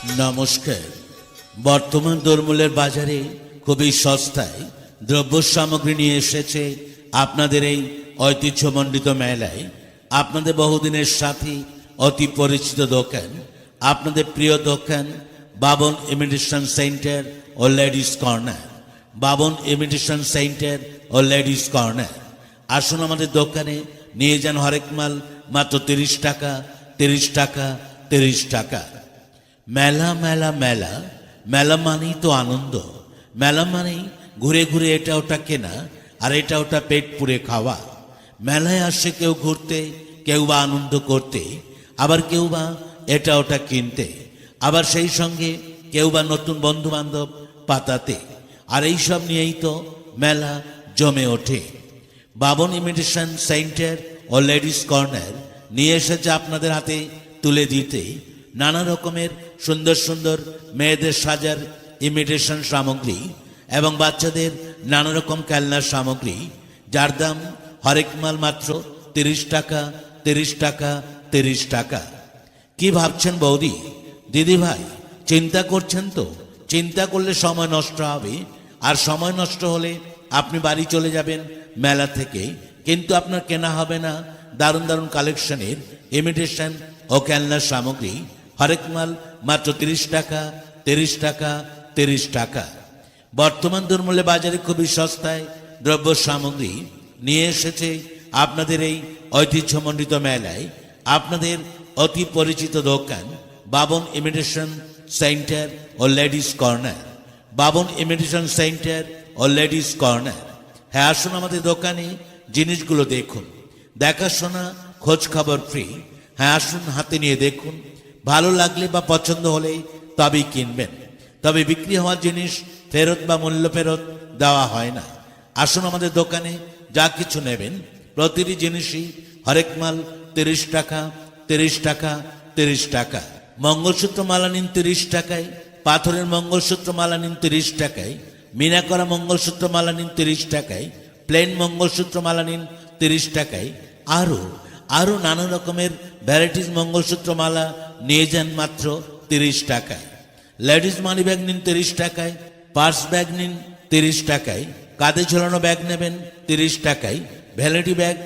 নমস্কার। বর্তমান দরমূলের বাজারে খুবই সস্তায় দ্রব্য সামগ্রী নিয়ে এসেছে আপনাদের এই ঐতিহ্যমণ্ডিত মেলায়। আপনাদের বহুদিনের সাথী অতি পরিচিত দোকান, আপনাদের প্রিয় দোকান বাবন ইমিটেশন সেন্টার ও ladies corner. Baban imitation centre ও লেডিস কর্নার। আসুন আমাদের দোকানে নিয়ে যান হরেক মাল মাত্র 30 টাকা, 30 টাকা, 30 টাকা। মেলা মেলা মেলা, মেলা মানেই তো আনন্দ। মেলা মানেই ঘুরে ঘুরে এটা ওটা কেনা আর এটা ওটা পেট পুড়ে খাওয়া। মেলায় আসে কেউ ঘুরতে, কেউ বা আনন্দ করতে, আবার কেউ বা এটা ওটা কিনতে, আবার সেই সঙ্গে কেউ বা নতুন বন্ধু বান্ধব পাতাতে। আর এই সব নিয়েই তো মেলা জমে ওঠে। বাবন ইমিটেশন সেন্টার ও লেডিস কর্নার নিয়ে এসেছে আপনাদের হাতে তুলে দিতে নানা রকমের সুন্দর সুন্দর মেয়েদের সাজার ইমিটেশন সামগ্রী এবং বাচ্চাদের নানা রকম খেলনার সামগ্রী, যার দাম হরেক মাল মাত্র 30 টাকা, 30 টাকা, 30 টাকা। কি ভাবছেন বৌদি, দিদি ভাই, চিন্তা করছেন তো? চিন্তা করলে সময় নষ্ট হবে, আর সময় নষ্ট হলে আপনি বাড়ি চলে যাবেন মেলা থেকে, কিন্তু আপনার কেনা হবে না দারুণ দারুণ কালেকশনের ইমিটেশন ও খেলনার সামগ্রী। হরেক মাল মাত্র 30 টাকা, 30 টাকা, 30 টাকা। বর্তমান দরমূল্যে বাজারে খুবই সস্তায় দ্রব্য সামগ্রী নিয়ে এসেছে আপনাদের এই ঐতিহ্যমণ্ডিত মেলায় আপনাদের অতি পরিচিত দোকান বাবন ইমিটেশন সেন্টার ও ladies corner. Baban imitation centre ও লেডিস কর্নার। হ্যাঁ, আসুন আমাদের দোকানে জিনিসগুলো দেখুন, দেখাশোনা খোঁজ খবর ফ্রি। হ্যাঁ, আসুন হাতে নিয়ে দেখুন, ভালো লাগলে বা পছন্দ হলে তবেই কিনবেন। তবে বিক্রি হওয়ার জিনিস ফেরত বা মূল্য ফেরত দেওয়া হয় না। আসুন আমাদের দোকানে যা কিছু নেবেন প্রতিটি জিনিসই হরেক মাল 30 টাকা, 30 টাকা, 30 টাকা। মঙ্গলসূত্র মালা নিন 30 টাকায়, পাথরের মঙ্গলসূত্র মালা নিন 30 টাকায়, মিনা করা মঙ্গলসূত্র মালা নিন 30 টাকায়, প্লেন মঙ্গলসূত্র মালা নিন 30 টাকায়। আরও নানা রকমের ভ্যারাইটিস মঙ্গলসূত্র মালা নিয়ে যান মাত্র 30 টাকায়। লেডিস মানি ব্যাগ নিন 30 টাকায়, পার্স ব্যাগ নিন 30 টাকায়, কাঁধে ঝোলানো ব্যাগ নেবেন 30 টাকায়, ভ্যানিটি ব্যাগ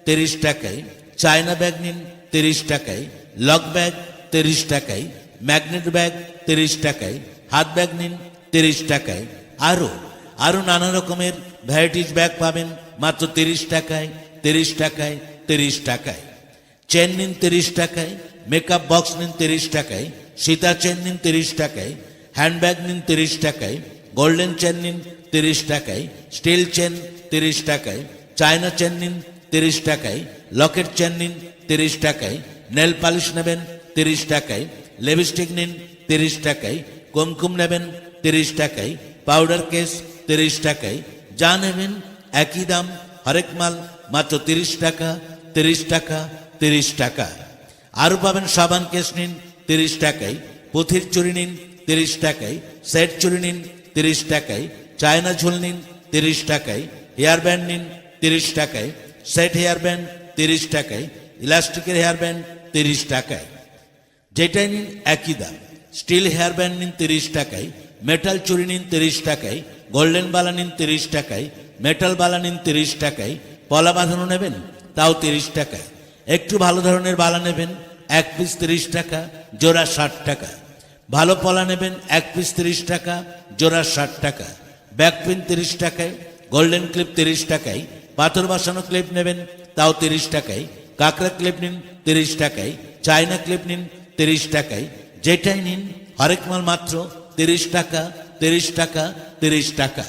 30 টাকায়, চায়না ব্যাগ নিন 30 টাকায়, লক ব্যাগ 30 টাকায়, ম্যাগনেট ব্যাগ 30 টাকায়, হাত ব্যাগ নিন 30 টাকায়। আরও নানা রকমের ভ্যারাইটিস ব্যাগ পাবেন মাত্র 30 টাকায়, 30 টাকায়, 30 টাকায়। চেন নিন 30 টাকায়, মেকআপ বক্স নিন 30 টাকায়, সীতা চেন নিন 30 টাকায়, হ্যান্ডব্যাগ নিন 30 টাকায়, গোল্ডেন চেন নিন 30 টাকায়, স্টিল চেন 30 টাকায়, চায়না চেন নিন 30 টাকায়, লকেট চেন নিন 30 টাকায়, নেল পালিশ নেবেন 30 টাকায়, লিপস্টিক নিন 30 টাকায়, কুমকুম নেবেন 30 টাকায়, পাউডার কেস 30 টাকায়। যা নেবেন একই দাম, হরেক মাল মাত্র 30 টাকা, 30 টাকা, 30 টাকা। আরও পাবেন সাবান কেস নিন 30 টাকায়, পুঁথির চুড়ি নিন 30 টাকায়, সেট চুড়ি নিন 30 টাকায়, চায়না ঝুল নিন 30 টাকায়, হেয়ার ব্যান্ড নিন 30 টাকায়, সেট হেয়ার ব্যান্ড 30 টাকায়, ইলাস্টিকের হেয়ার ব্যান্ড 30 টাকায়। যেটাই নিন একই দাম। স্টিল হেয়ার ব্যান্ড নিন 30 টাকায়, মেটাল চুড়ি নিন 30 টাকায়, গোল্ডেন বালা নিন 30 টাকায়, মেটাল বালা নিন 30 টাকায়, পলা বাঁধানো নেবেন তাও 30 টাকায়। একটু ভালো ধরনের বালা নেবেন 1 পিস 30 টাকা, জোড়া 60 টাকা। ভালো পলা নেবেন 1 পিস 30 টাকা, জোড়া 60 টাকা। ব্যাক পিন 30 টাকায়, গোল্ডেন ক্লিপ 30 টাকায়, পাথর বসানো ক্লিপ নেবেন তাও 30 টাকায়, কাঁকড়া ক্লিপ নিন 30 টাকায়, চায়না ক্লিপ নিন 30 টাকায়। যেটাই নিন হরেক মাল মাত্র 30 টাকা, 30 টাকা, 30 টাকা।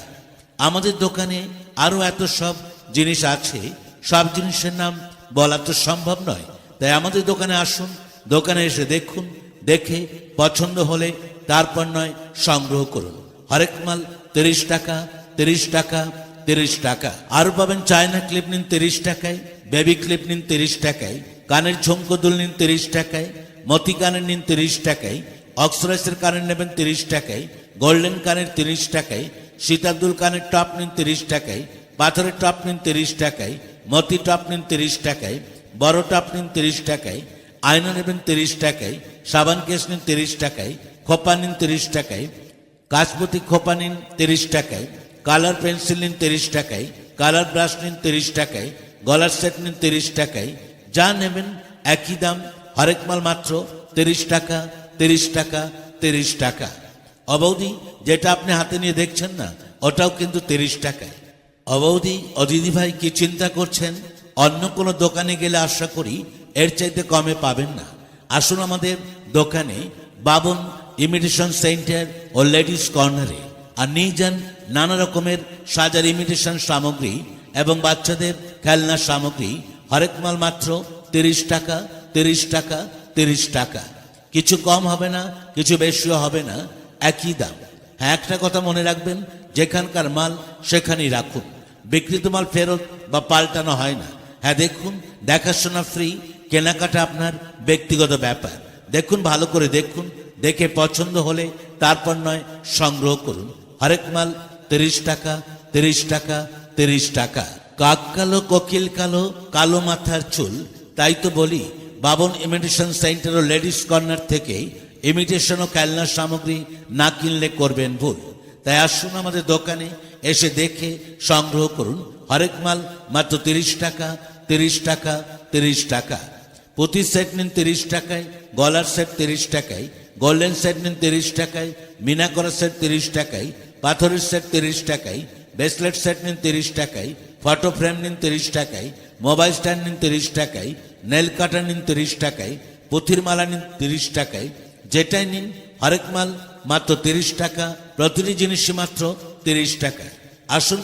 আমাদের দোকানে আরও এত সব জিনিস আছে, সব জিনিসের নাম বলা তো সম্ভব নয়। তাই আমাদের দোকানে আসুন, দোকানে এসে দেখুন, দেখে পছন্দ হলে তারপর নয় সংগ্রহ করুন। হরেক মাল 30 টাকা, 30 টাকা, 30 টাকা। আরও পাবেন চায়না ক্লিপ নিন 30 টাকায়, বেবি ক্লিপ নিন 30 টাকায়, কানের ঝুমকো দুল নিন 30 টাকায়, মতি কানের নিন 30 টাকায়, অক্সরাইসের কানের নেবেন 30 টাকায়, গোল্ডেন কানের 30 টাকায়, সীতাদুল কানের টপ নিন 30 টাকায়, পাথরের টপ নিন 30 টাকায়, মতি টপ নিন 30 টাকায়, বড় টপ নিন 30 টাকায়, আয়না নেবেন 30 টাকায়, সাবান কেস নিন 30 টাকায়, খোপা নিন 30 টাকায়, কাচমতি খোপা নিন 30 টাকায়, কালার পেন্সিল নিন 30 টাকায়, কালার ব্রাশ নিন 30 টাকায়, গলার সেট নিন 30 টাকায়। যা নেবেন একই দাম, হরেক মাল মাত্র 30 টাকা, 30 টাকা, 30 টাকা। অবৌদি যেটা আপনি হাতে নিয়ে দেখছেন না, ওটাও কিন্তু 30 টাকায়। অবৌদি ও দিদি ভাই কি চিন্তা করছেন? অন্য কোনো দোকানে গেলে আশা করি এর চাইতে কমে পাবেন না। আসুন আমাদের দোকানে, বাবন ইমিটেশন সেন্টার ও লেডিস কর্নারে, আর নিয়ে যান নানা রকমের সাজার ইমিটেশন সামগ্রী এবং বাচ্চাদের খেলনা সামগ্রী। হরেক মাল মাত্র 30 টাকা, 30 টাকা, 30 টাকা। কিছু কম হবে না, কিছু বেশিও হবে না, একই দাম। হ্যাঁ, একটা কথা মনে রাখবেন, যেখানকার মাল সেখানেই রাখুন। বিক্রিত মাল ফেরত বা পাল্টানো হয় না। হ্যাঁ দেখুন, দেখাশোনা ফ্রি, কেনাকাটা আপনার ব্যক্তিগত ব্যাপার। দেখুন, ভালো করে দেখুন, দেখে পছন্দ হলে তারপর নয় সংগ্রহ করুন। হরেক মাল 30 টাকা, 30 টাকা, 30 টাকা। কাক কালো, কোকিল কালো, কালো মাথার চুল, তাই তো বলি বাবন ইমিটেশন সেন্টার ও লেডিস কর্নার থেকে ইমিটেশন ও খেলনা সামগ্রী না কিনলে করবেন ভুল। তাই আসুন আমাদের দোকানে এসে দেখে সংগ্রহ করুন। হরেক মাল মাত্র 30 টাকা, 30 টাকা, 30 টাকা। পুঁতির সেট নিন 30 টাকায়, গলার সেট 30 টাকায়, গোল্ডেন সেট নিন 30 টাকায়, মিনা করা সেট 30 টাকায়, পাথরের সেট 30 টাকায়, ব্রেসলেট সেট নিন 30 টাকায়, ফটো ফ্রেম নিন 30 টাকায়, মোবাইল স্ট্যান্ড নিন 30 টাকায়, নেল কাটার নিন 30 টাকায়, পুঁথির মালা নিন 30 টাকায়। যেটাই নিন হরেক মাল মাত্র 30 টাকা, প্রতিটি জিনিসই মাত্র 30 টাকায়। আসুন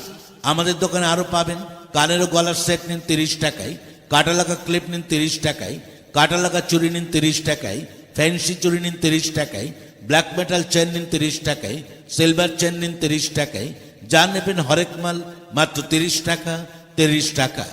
আমাদের দোকানে আরো পাবেন, কানের ও গলার সেট নিন 30 টাকায়, কাটা লাগা ক্লিপ নিন 30 টাকায়, কাটা লাগা চুড়ি নিন 30 টাকায়, ফ্যান্সি চুড়ি নিন 30 টাকায়, ব্ল্যাক মেটাল চেন নিন 30 টাকায়, সিলভার চেন নিন 30 টাকায়। যা নেবেন হরেক মাল মাত্র 30 টাকা, 30 টাকা।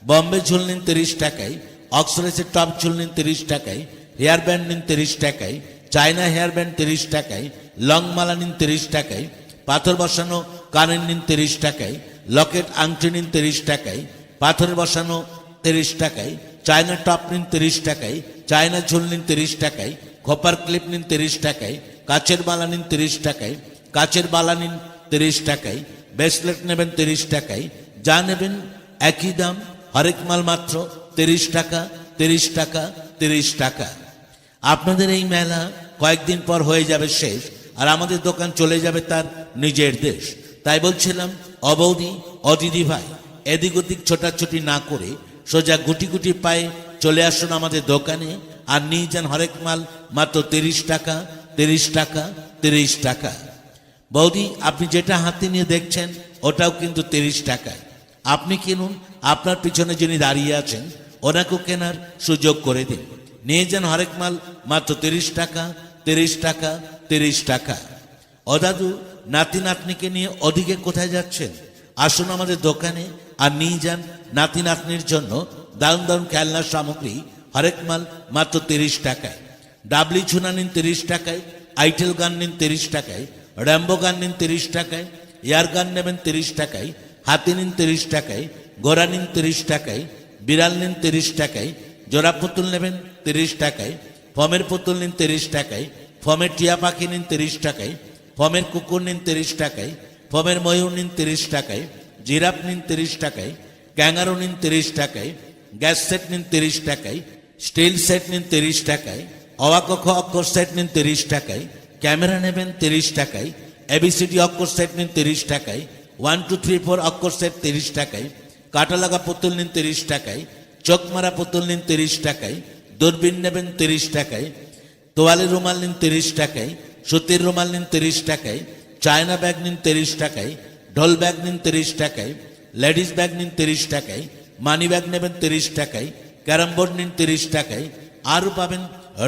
বম্বে ঝুল নিন 30 টাকায়, অক্সরেসের টপ ঝুল নিন 30 টাকায়, হেয়ার ব্যান্ড নিন 30 টাকায়, চায়না হেয়ার ব্যান্ড 30 টাকায়, লং মালা নিন 30 টাকায়, পাথর বসানো কানের নিন 30 টাকায়, লকেট আংটি নিন 30 টাকায়, পাথরে বসানো 30 টাকায়, চায়না টপ নিন 30 টাকায়, চায়না ঝুল নিন 30 টাকায়, খোপার ক্লিপ নিন 30 টাকায়, কাচের বালা নিন 30 টাকায়, কাচের বালা নিন 30 টাকায়, ব্রেসলেট নেবেন 30 টাকায়। যা নেবেন একই দাম, হরেক মাল মাত্র 30 টাকা, 30 টাকা, 30 টাকা। আপনাদের এই মেলা কয়েকদিন পর হয়ে যাবে শেষ, আর আমাদের দোকান চলে যাবে তার নিজের দেশ। তাই বলছিলাম, অবৌদি অদিদি ভাই, এদিক ওদিক ছোটাছুটি না করে সোজা গুটি গুটি পায়ে চলে আসুন আমাদের দোকানে, আর নিয়ে যান হরেক মাল মাত্র 30 টাকা, 30 টাকা, 30 টাকা। বৌদি, আপনি যেটা হাতে নিয়ে দেখছেন ওটাও কিন্তু 30 টাকায়। আপনি কিনুন, আপনার পিছনে যিনি দাঁড়িয়ে আছেন ওনাকেও কেনার সুযোগ করে দিন। নিয়ে যান হরেক মাল মাত্র 30 টাকা, 30 টাকা, 30 টাকা। ও দাদু, নাতি নাতনিকে নিয়ে ওদিকে কোথায় যাচ্ছেন? আসুন আমাদের দোকানে আর নিয়ে যান নাতি নাতনির জন্য দারুণ দারুণ খেলনার সামগ্রী। হরেক মাল মাত্র 30 টাকায়। ডাবলি ছুনা নিন 30 টাকায়, আইটেল গান নিন 30 টাকায়, র্যাম্বো গান নিন 30 টাকায়, এয়ার গান নেবেন 30 টাকায়, হাতি নিন 30 টাকায়, গোড়া নিন 30 টাকায়, বিড়াল নিন 30 টাকায়, জোড়া পুতুল নেবেন 30 টাকায়, ফমের পুতুল নিন 30 টাকায়, ফমের টিয়া পাখি নিন 30 টাকায়, ফমের কুকুর নিন 30 টাকায়, ফমের ময়ূর নিন 30 টাকায়, জিরাফ নিন 30 টাকায়, ক্যাঙ্গারু নিন 30 টাকায়, গ্যাস সেট নিন 30 টাকায়, স্টিল সেট নিন 30 টাকায়, অবাক অক্ষর সেট নিন 30 টাকায়, ক্যামেরা নেবেন 30 টাকায়, এবিসিডি অক্ষর সেট নিন 30 টাকায়, 1 2 3 4 অক্ষর সেট 30 টাকায়, কাটা লাগা পুতুল নিন 30 টাকায়, চোখ মারা পুতুল নিন 30 টাকায়, দূরবীন নেবেন 30 টাকায়, তোয়ালের রুমাল নিন 30 টাকায়, সুতির রুমাল নিন 30 টাকায়, চায়না ব্যাগ নিন 30 টাকায়, ঢোল ব্যাগ নিন 30 টাকায়, লেডিস ব্যাগ নিন 30 টাকায়, মানি ব্যাগ নেবেন 30 টাকায়, ক্যারাম বোর্ড নিন 30 টাকায়। আরও পাবেন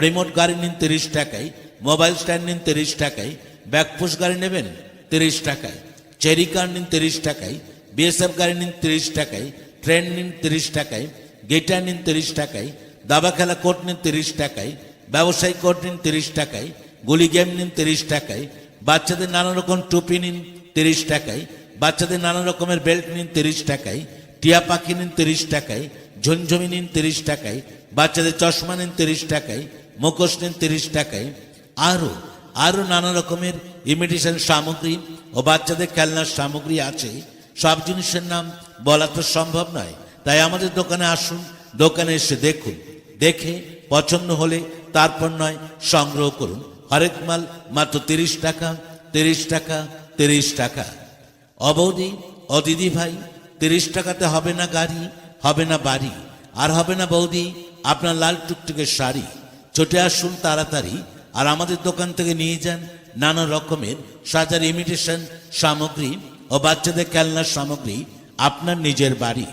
রিমোট গাড়ি নিন 30 টাকায়, মোবাইল স্ট্যান্ড নিন 30 টাকায়, ব্যাকপুশ গাড়ি নেবেন 30 টাকায়, চেরি কার নিন 30 টাকায়, বিএসএফ গাড়ি নিন 30 টাকায়, ট্রেন নিন 30 টাকায়, গিটার নিন 30 টাকায়, দাবা খেলা কোট নিন 30 টাকায়, ব্যবসায়ী কোট নিন 30 টাকায়, গুলি গেম নিন 30 টাকায়, বাচ্চাদের নানা রকম টুপি নিন 30 টাকায়, বাচ্চাদের নানা রকমের বেল্ট নিন 30 টাকায়, টিয়া পাখি নিন 30 টাকায়, ঝুনঝুমি নিন 30 টাকায়, বাচ্চাদের চশমা নিন 30 টাকায়, মুখোশ নিন 30 টাকায়। আরও আরও নানা রকমের ইমিটেশন সামগ্রী ও বাচ্চাদের খেলনার সামগ্রী আছে। সব জিনিসের নাম বলা তো সম্ভব নয়, তাই আমাদের দোকানে আসুন, দোকানে এসে দেখুন, দেখে পছন্দ হলে তারপর নয় সংগ্রহ করুন। হরেক মাল মাত্র 30 টাকা, 30 টাকা, 30 টাকা। অবৌদি ও দিদি ভাই, 30 টাকাতে হবে না গাড়ি, হবে না বাড়ি, আর হবে না বৌদি আপনার লাল টুকটুকে শাড়ি। ছুটে আসুন তাড়াতাড়ি, আর আমাদের দোকান থেকে নিয়ে যান নানা রকমের সাজার ইমিটেশন সামগ্রী ও বাচ্চাদের খেলনার সামগ্রী আপনার নিজের বাড়ি।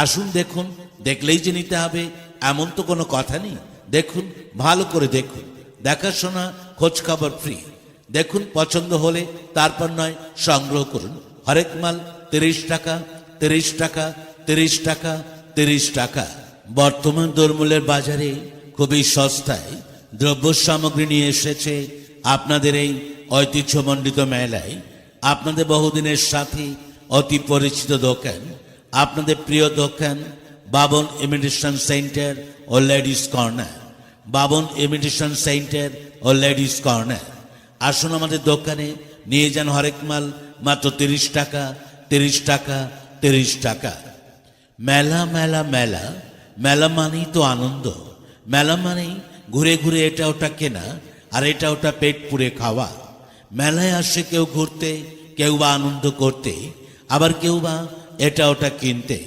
আসুন দেখুন, দেখলেই যে নিতে হবে এমন তো কোনো কথা নেই। দেখুন, ভালো করে দেখুন, দেখাশোনা খোঁজ খবর ফ্রি। দেখুন, পছন্দ হলে তারপর নয় সংগ্রহ করুন। হরেক মাল 30 টাকা, 30 টাকা, 30 টাকা, 30 টাকা। বর্তমান দরমূলের বাজারে খুবই সস্তায় দ্রব্য সামগ্রী নিয়ে এসেছে আপনাদের এই ঐতিহ্যমণ্ডিত মেলায়। আপনাদের বহুদিনের সাথে অতি পরিচিত দোকান, আপনাদের প্রিয় দোকান বাবন ইমিটেশন সেন্টার ও ladies corner. Baban imitation centre ও লেডিস কর্নার। আসুন আমাদের দোকানে, নিয়ে যান হরেক মাল মাত্র 30 টাকা, 30 টাকা, 30 টাকা। মেলা মেলা মেলা, মেলা মানেই তো আনন্দ। মেলা মানেই ঘুরে ঘুরে এটা ওটা কেনা, আর এটা ওটা পেট পুড়ে খাওয়া। মেলায় আসে কেউ ঘুরতে, কেউ বা আনন্দ করতে, আবার কেউ বা এটা ওটা কিনতে,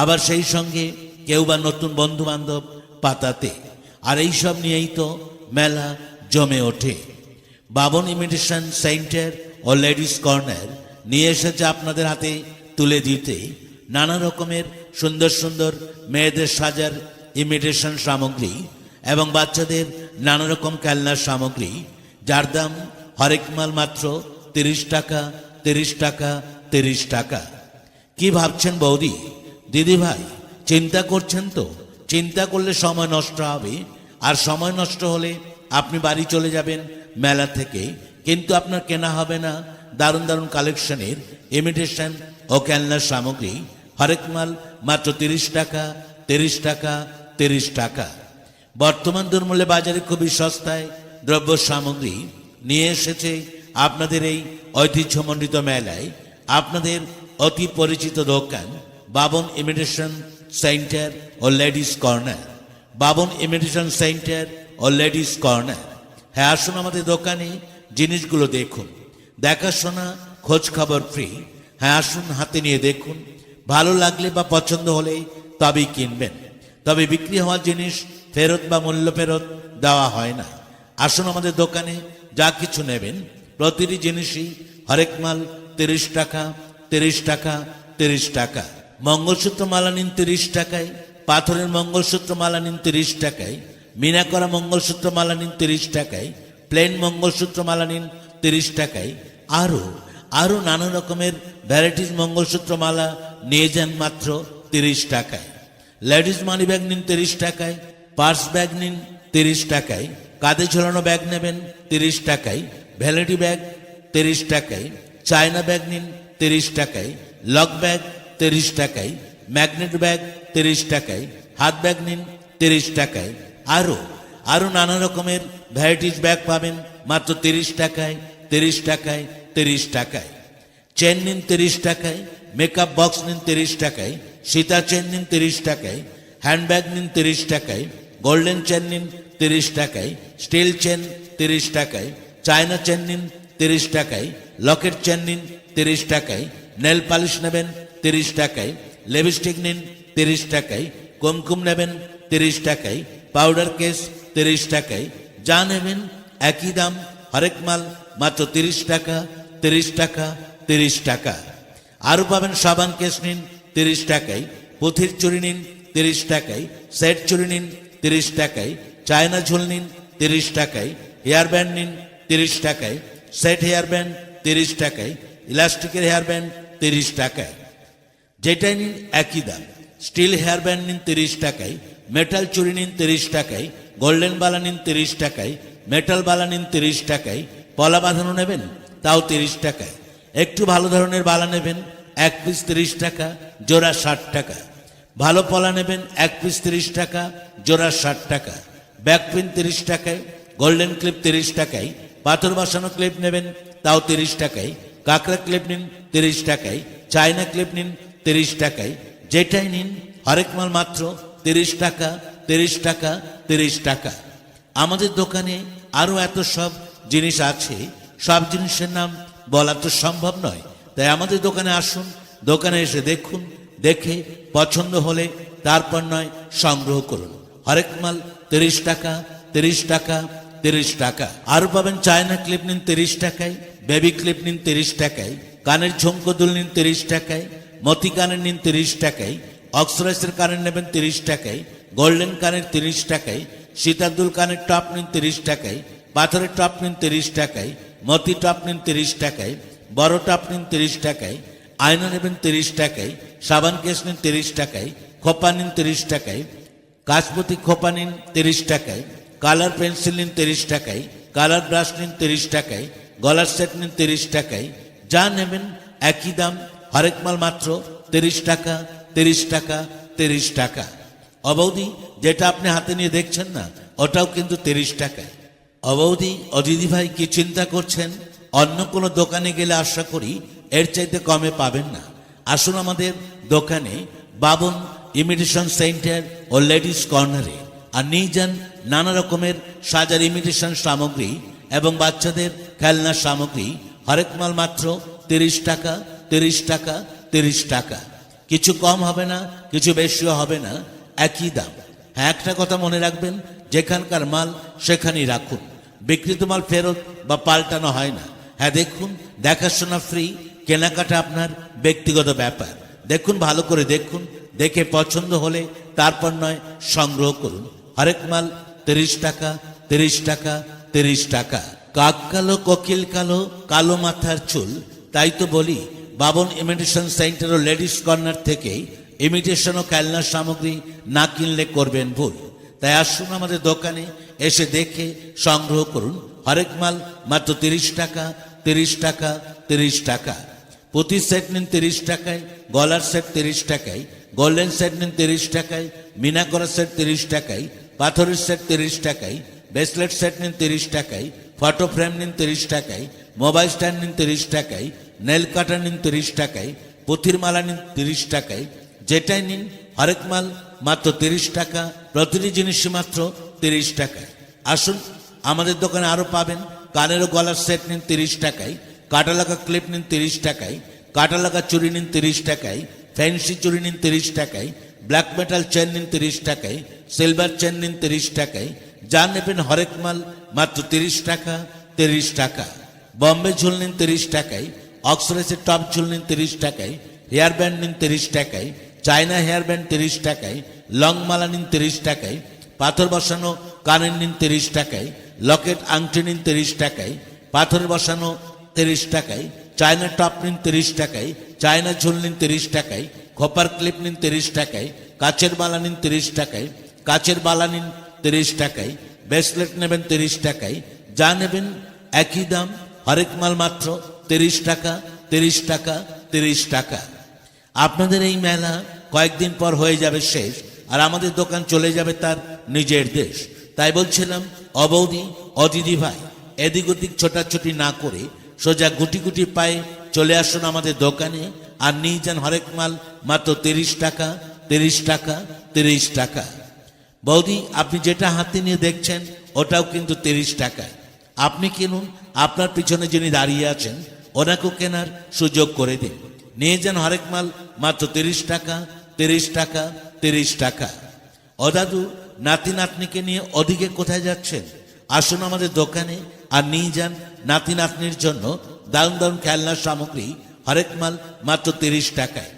আবার সেই সঙ্গে কেউ বা নতুন বন্ধু বান্ধব পাতাতে। আর এই সব নিয়েই তো মেলা জমে ওঠে। বাবন ইমিটেশন সেন্টার ও লেডিস কর্নার নিয়ে এসেছে আপনাদের হাতে তুলে দিতে নানা রকমের সুন্দর সুন্দর মেয়েদের সাজার ইমিটেশন সামগ্রী এবং বাচ্চাদের নানা রকম খেলনার সামগ্রী, যার দাম হরেক মাল মাত্র 30 টাকা, 30 টাকা, 30 টাকা। কি ভাবছেন বৌদি, দিদি ভাই, চিন্তা করছেন তো? চিন্তা করলে সময় নষ্ট হবে, আর সময় নষ্ট হলে আপনি বাড়ি চলে যাবেন মেলা থেকে, কিন্তু আপনার কেনা হবে না দারুণ দারুণ কালেকশনের ইমিটেশন ও খেলনার সামগ্রী। হরেক মাল মাত্র 30 টাকা, 30 টাকা, 30 টাকা। বর্তমান দরমূল্যে বাজারে খুবই সস্তায় দ্রব্য সামগ্রী নিয়ে এসেছে আপনাদের এই ঐতিহ্যমণ্ডিত মেলায় আপনাদের অতি পরিচিত দোকান বাবন ইমিটেশন সেন্টার ও ladies corner. Baban imitation centre ও লেডিস কর্নার। হ্যাঁ, আসুন আমাদের দোকানে, জিনিসগুলো দেখুন, দেখাশোনা খোঁজ খবর ফ্রি। হ্যাঁ, আসুন, হাতে নিয়ে দেখুন, ভালো লাগলে বা পছন্দ হলে তবেই কিনবেন। তবে বিক্রি হওয়া জিনিস ফেরত বা মূল্য ফেরত দেওয়া হয় না। আসুন আমাদের দোকানে, যা কিছু নেবেন প্রতিটি জিনিসই হরেক মাল 30 টাকা, 30 টাকা, 30 টাকা। মঙ্গলসূত্র মালা নিন 30 টাকায়, পাথরের মঙ্গলসূত্র মালা নিন 30 টাকায়, মিনা করা মঙ্গলসূত্র মালা নিন 30 টাকায়, প্লেন মঙ্গলসূত্র মালা নিন 30 টাকায়। আরও নানা রকমের ভ্যারাইটিস মঙ্গলসূত্র মালা নিয়ে যান মাত্র 30 টাকায়। লেডিস মানি ব্যাগ নিন 30 টাকায়, পার্স ব্যাগ নিন 30 টাকায়, কাঁধে ঝোলানো ব্যাগ নেবেন 30 টাকায়, ভ্যানিটি ব্যাগ 30 টাকায়, চায়না ব্যাগ নিন 30 টাকায়, লক ব্যাগ 30 টাকায়, ম্যাগনেট ব্যাগ 30 টাকায়, হাত ব্যাগ নিন 30 টাকায়। আরও নানা রকমের ভ্যারাইটিস ব্যাগ পাবেন মাত্র 30 টাকায়, 30 টাকায়, 30 টাকায়। চেন নিন 30 টাকায়, মেকআপ বক্স নিন 30 টাকায়, সীতা চেন নিন 30 টাকায়, হ্যান্ডব্যাগ নিন 30 টাকায়, গোল্ডেন চেন নিন 30 টাকায়, স্টিল চেন 30 টাকায়, চায়না চেন নিন 30 টাকায়, লকেট চেন নিন 30 টাকায়, নেল পালিশ নেবেন 30 টাকায়, লিপস্টিক নিন 30 টাকায়, কুমকুম নেবেন 30 টাকায়, পাউডার কেস 30 টাকায়। যা নেবেন একই দাম, হরেক মাল মাত্র 30 টাকা, 30 টাকা, 30 টাকা। আরও পাবেন সাবান কেস নিন 30 টাকায়, পুঁথির চুড়ি নিন 30 টাকায়, সেট চুড়ি নিন 30 টাকায়, চায়না ঝুল নিন 30 টাকায়, হেয়ার ব্যান্ড নিন 30 টাকায়, সেট হেয়ার ব্যান্ড 30 টাকায়, ইলাস্টিকের হেয়ার ব্যান্ড 30 টাকায়। যেটাই নিন একই দাম। স্টিল হেয়ার ব্যান্ড নিন 30 টাকায়, মেটাল চুড়ি নিন 30 টাকায়, গোল্ডেন বালা নিন 30 টাকায়, মেটাল বালা নিন 30 টাকায়, পলা বাঁধানো নেবেন তাও 30 টাকায়। একটু ভালো ধরনের বালা নেবেন 1 পিস 30 টাকা, জোড়া 60 টাকা। ভালো পলা নেবেন 1 পিস 30 টাকা, জোড়া 60 টাকা। ব্যাক পিন 30 টাকায়, গোল্ডেন ক্লিপ 30 টাকায়, পাথর বসানো ক্লিপ নেবেন তাও 30 টাকায়, কাঁকড়া ক্লিপ নিন 30 টাকায়, চায়না ক্লিপ নিন 30 টাকায়, যেটাই নিন হরেক মাল মাত্র 30 টাকা, 30 টাকা, 30 টাকা। আমাদের দোকানে আরো এত সব জিনিস আছে, সব জিনিসের নাম বলা তো সম্ভব নয়। তাই আমাদের দোকানে আসুন, দোকানে এসে দেখুন, দেখে পছন্দ হলে তারপর নয় সংগ্রহ করুন। হরেক মাল 30 টাকা, 30 টাকা, 30 টাকা। আরো পাবেন চায়না ক্লিপ নিন 30 টাকায়, বেবি ক্লিপ নিন 30 টাকায়, কানের ঝুমকো দুল নিন 30 টাকায়, মতি কানের নিন 30 টাকায়, অক্সরাইজের কানের নেবেন 30 টাকায়, গোল্ডেন কানের 30 টাকায়, সীতাদুল কানের টপ নিন 30 টাকায়, পাথরের টপ নিন 30 টাকায়, মতি টপ নিন 30 টাকায়, বড় টপ নিন 30 টাকায়, আয়না নেবেন 30 টাকায়, সাবান কেস নিন 30 টাকায়, খোপা নিন 30 টাকায়, কাঁচপতি খোপা নিন 30 টাকায়, কালার পেন্সিল নিন 30 টাকায়, কালার ব্রাশ নিন 30 টাকায়, গলার সেট নিন 30 টাকায়। যা নেবেন একই দাম, হরেক মাল মাত্র 30 টাকা, 30 টাকা, 30 টাকা। অবৌদি যেটা আপনি হাতে নিয়ে দেখছেন না, ওটাও কিন্তু 30 টাকায়। অবৌদি ও দিদি ভাই কি চিন্তা করছেন? অন্য কোনো দোকানে গেলে আশা করি এর চাইতে কমে পাবেন না। আসুন আমাদের দোকানে, বাবন ইমিটেশন সেন্টার ও লেডিস কর্নারে, আর নিয়ে যান নানা রকমের সাজার ইমিটেশন সামগ্রী এবং বাচ্চাদের খেলনা সামগ্রী। হরেক মাল মাত্র 30 টাকা, 30 টাকা, 30 টাকা। কিছু কম হবে না, কিছু বেশিও হবে না, একই দাম। হ্যাঁ, একটা কথা মনে রাখবেন, যেখানকার মাল সেখানেই রাখুন। বিক্রিত মাল ফেরত বা পাল্টানো হয় না। হ্যাঁ দেখুন, দেখাশোনা ফ্রি, কেনাকাটা আপনার ব্যক্তিগত ব্যাপার। দেখুন, ভালো করে দেখুন, দেখে পছন্দ হলে তারপর নয় সংগ্রহ করুন। হরেক মাল 30 টাকা, 30 টাকা, 30 টাকা। কাক কালো, কোকিল কালো, কালো মাথার চুল, তাই তো বলি বাবন ইমিটেশন সেন্টার ও লেডিস কর্নার থেকে ইমিটেশন ও খেলনা সামগ্রী না কিনলে করবেন ভুল। তাই আসুন আমাদের দোকানে এসে দেখে সংগ্রহ করুন। হরেক মাল মাত্র 30 টাকা, 30 টাকা, 30 টাকা। পুঁতি সেট নিন 30 টাকায়, গলার সেট 30 টাকায়, গোল্ডেন সেট নিন 30 টাকায়, মিনা করা সেট 30 টাকায়, পাথরের সেট 30 টাকায়, ব্রেসলেট সেট নিন 30 টাকায়, ফটো ফ্রেম নিন 30 টাকায়, মোবাইল স্ট্যান্ড নিন 30 টাকায়, নেল কাটার নিন 30 টাকায়, পুঁথির মালা নিন 30 টাকায়। যেটাই নিন হরেক মাল মাত্র 30 টাকা, প্রতিটি জিনিসই মাত্র 30 টাকায়। আসুন আমাদের দোকানে আরো পাবেন কানের ও গলার সেট নিন 30 টাকায়, কাটা লাগা ক্লিপ নিন 30 টাকায়, কাটা লাগা চুড়ি নিন 30 টাকায়, ফ্যান্সি চুড়ি নিন 30 টাকায়, ব্ল্যাক মেটাল চেন নিন 30 টাকায়, সিলভার চেন নিন 30 টাকায়। যা নেবেন হরেক মাল মাত্র 30 টাকা, 30 টাকা। বম্বে ঝুল নিন 30 টাকায়, অক্সরাইজের টপ ঝুল নিন 30 টাকায়, হেয়ার ব্যান্ড নিন 30 টাকায়, চায়না হেয়ার ব্যান্ড 30 টাকায়, লং মালা নিন 30 টাকায়, পাথর বসানো কানের নিন 30 টাকায়, লকেট আংটি নিন 30 টাকায়, পাথর বসানো 30 টাকায়, চায়না টপ নিন 30 টাকায়, চায়না ঝুল নিন 30 টাকায়, খোপার ক্লিপ নিন 30 টাকায়, কাচের বালা নিন 30 টাকায়, কাচের বালা নিন 30 টাকায়, ব্রেসলেট নেবেন 30 টাকায়। যা নেবেন একই দাম, হরেক মাল মাত্র 30 টাকা, 30 টাকা, 30 টাকা। আপনাদের এই মেলা কয়েকদিন পর হয়ে যাবে শেষ, আর আমাদের দোকান চলে যাবে তার নিজের দেশ। তাই বলছিলাম অবৌদি অদিদি ভাই, এদিক ওদিক ছোটাছুটি না করে সোজা গুটি গুটি পায়ে চলে আসুন আমাদের দোকানে, আর নিয়ে যান হরেক মাল মাত্র 30 টাকা, 30 টাকা, 30 টাকা। বৌদি, আপনি যেটা হাতে নিয়ে দেখছেন ওটাও কিন্তু 30 টাকায়। আপনি কিনুন, আপনার পিছনে যিনি দাঁড়িয়ে আছেন ওনাকেও কেনার সুযোগ করে দিন। নিয়ে যান হরেক মাল মাত্র 30 টাকা, 30 টাকা, 30 টাকা। ও দাদু, নাতি নাতনিকে নিয়ে ওদিকে কোথায় যাচ্ছেন? আসুন আমাদের দোকানে আর নিয়ে যান নাতি নাতনির জন্য দারুণ দারুণ খেলনার সামগ্রী। হরেক মাল মাত্র 30 টাকায়।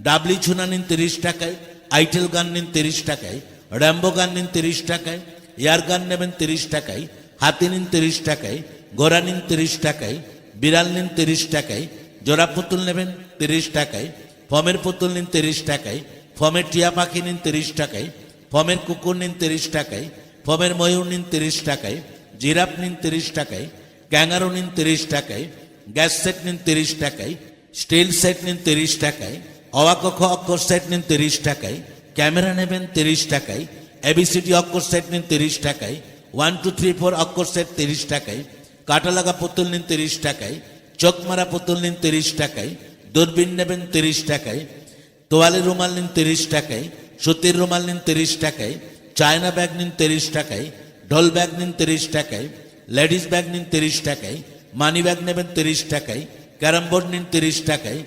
ডাবলি ঝুনা নিন 30 টাকায়, আইটেল গান নিন 30 টাকায়, র্যাম্বো গান নিন 30 টাকায়, এয়ার গান নেবেন 30 টাকায়, হাতি নিন 30 টাকায়, গোড়া নিন 30 টাকায়, বিড়াল নিন 30 টাকায়, জোড়া পুতুল নেবেন 30 টাকায়, ফমের পুতুল নিন 30 টাকায়, ফমের টিয়া পাখি নিন 30 টাকায়, ফমের কুকুর নিন 30 টাকায়, ফমের ময়ূর নিন 30 টাকায়, জিরাফ নিন 30 টাকায়, ক্যাঙ্গারু নিন 30 টাকায়, গ্যাস সেট নিন 30 টাকায়, স্টিল সেট নিন 30 টাকায়, অওয়াকখ অক্ষর সেট নিন 30 টাকায়, ক্যামেরা নেবেন 30 টাকায়, এবিসিডি অক্ষর সেট নিন 30 টাকায়, 1 2 3 4 অক্ষর সেট 30 টাকায়, কাটা লাগা পুতুল নিন 30 টাকায়, চোখ মারা পুতুল নিন 30 টাকায়, দূরবীন নেবেন 30 টাকায়, তোয়ালের রুমাল নিন 30 টাকায়, সুতির রুমাল নিন 30 টাকায়, চায়না ব্যাগ নিন 30 টাকায়, ঢোল ব্যাগ নিন 30 টাকায়, লেডিস ব্যাগ নিন 30 টাকায়, মানি ব্যাগ নেবেন 30 টাকায়, ক্যারাম বোর্ড নিন 30 টাকায়,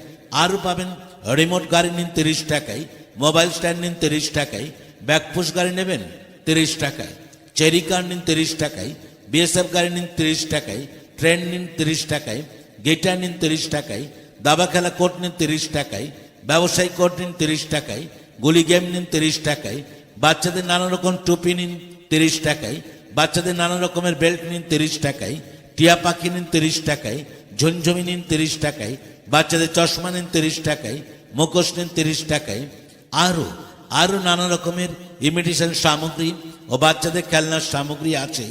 আরও পাবেন রিমোট গাড়ি নিন 30 টাকায়, মোবাইল স্ট্যান্ড নিন 30 টাকায়, ব্যাকপুশ গাড়ি নেবেন 30 টাকায়, চেরি কার নিন 30 টাকায়, বিএসএফ গাড়ি নিন 30 টাকায়, ট্রেন নিন 30 টাকায়, গিটার নিন 30 টাকায়, দাবা খেলা কোট নিন 30 টাকায়, ব্যবসায়ী কোট নিন 30 টাকায়, গুলি গেম নিন 30 টাকায়, বাচ্চাদের নানা রকম টুপি নিন 30 টাকায়, বাচ্চাদের নানা রকমের বেল্ট নিন 30 টাকায়, টিয়া পাখি নিন 30 টাকায়, ঝুনঝুমি নিন 30 টাকায়, বাচ্চাদের চশমা নিন 30 টাকায়, মুখোশ নিন 30 টাকায়, আরও নানা রকমের ইমিটেশন সামগ্রী ও বাচ্চাদের খেলনার সামগ্রী আছে।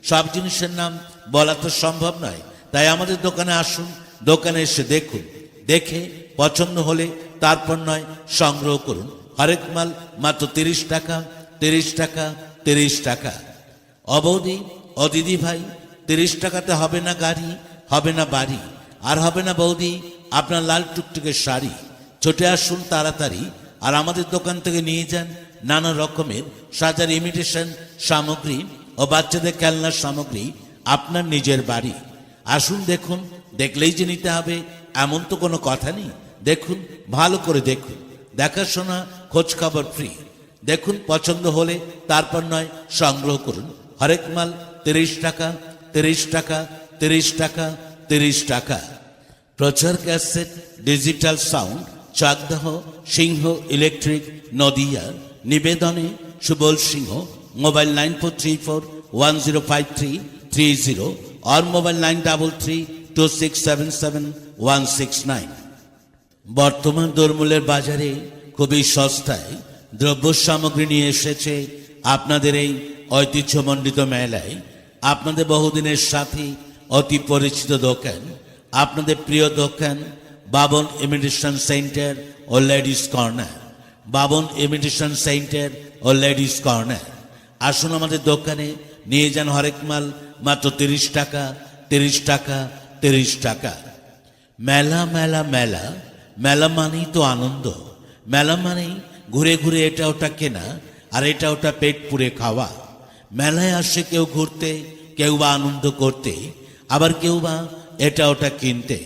সব জিনিসের নাম বলা তো সম্ভব নয়, তাই আমাদের দোকানে আসুন, দোকানে এসে দেখুন, দেখে পছন্দ হলে তারপর নয় সংগ্রহ করুন। হরেক মাল মাত্র 30 টাকা, 30 টাকা, 30 টাকা। অবৌদি ও দিদি ভাই, 30 টাকাতে হবে না গাড়ি, হবে না বাড়ি, আর হবে না বৌদি আপনার লাল টুকটুকে শাড়ি। ছুটে আসুন তাড়াতাড়ি, আর আমাদের দোকান থেকে নিয়ে যান নানা রকমের সাজার ইমিটেশন সামগ্রী ও বাচ্চাদের খেলনার সামগ্রী আপনার নিজের বাড়ি। আসুন দেখুন, দেখলেই যে নিতে হবে এমন তো কোনো কথা নেই। দেখুন, ভালো করে দেখুন, দেখাশোনা খোঁজ খবর ফ্রি। দেখুন, পছন্দ হলে তারপর নয় সংগ্রহ করুন। হরেক মাল 30 টাকা, 30 টাকা, 30 টাকা, 30 টাকা। প্রচার ক্যাসেট, ডিজিটাল সাউন্ড, চাকদাহ সিংহ ইলেকট্রিক, নদিয়া। নিবেদনে সুবল সিংহ। মোবাইল 9434105330 और মোবাইল 9332677169। বর্তমান দরমূলের বাজারে খুবই সস্তায় দ্রব্য সামগ্রী নিয়ে এসেছে আপনাদের এই ঐতিহ্যমণ্ডিত মেলায়। আপনাদের বহুদিনের সাথী, অতি পরিচিত দোকান, আপনাদের প্রিয় দোকান বাবন ইমিটেশন সেন্টার ও ladies corner. Baban imitation centre ও লেডিস কর্নার। আসুন আমাদের দোকানে, নিয়ে যান হরেক মাল মাত্র 30 টাকা, 30 টাকা, 30 টাকা। মেলা মেলা মেলা, মেলা মানেই তো আনন্দ। মেলা মানেই ঘুরে ঘুরে এটা ওটা কেনা, আর এটা ওটা পেট পুড়ে খাওয়া। মেলায় আসে কেউ ঘুরতে, কেউ বা আনন্দ করতে, আবার কেউ বা এটা ওটা কিনতে,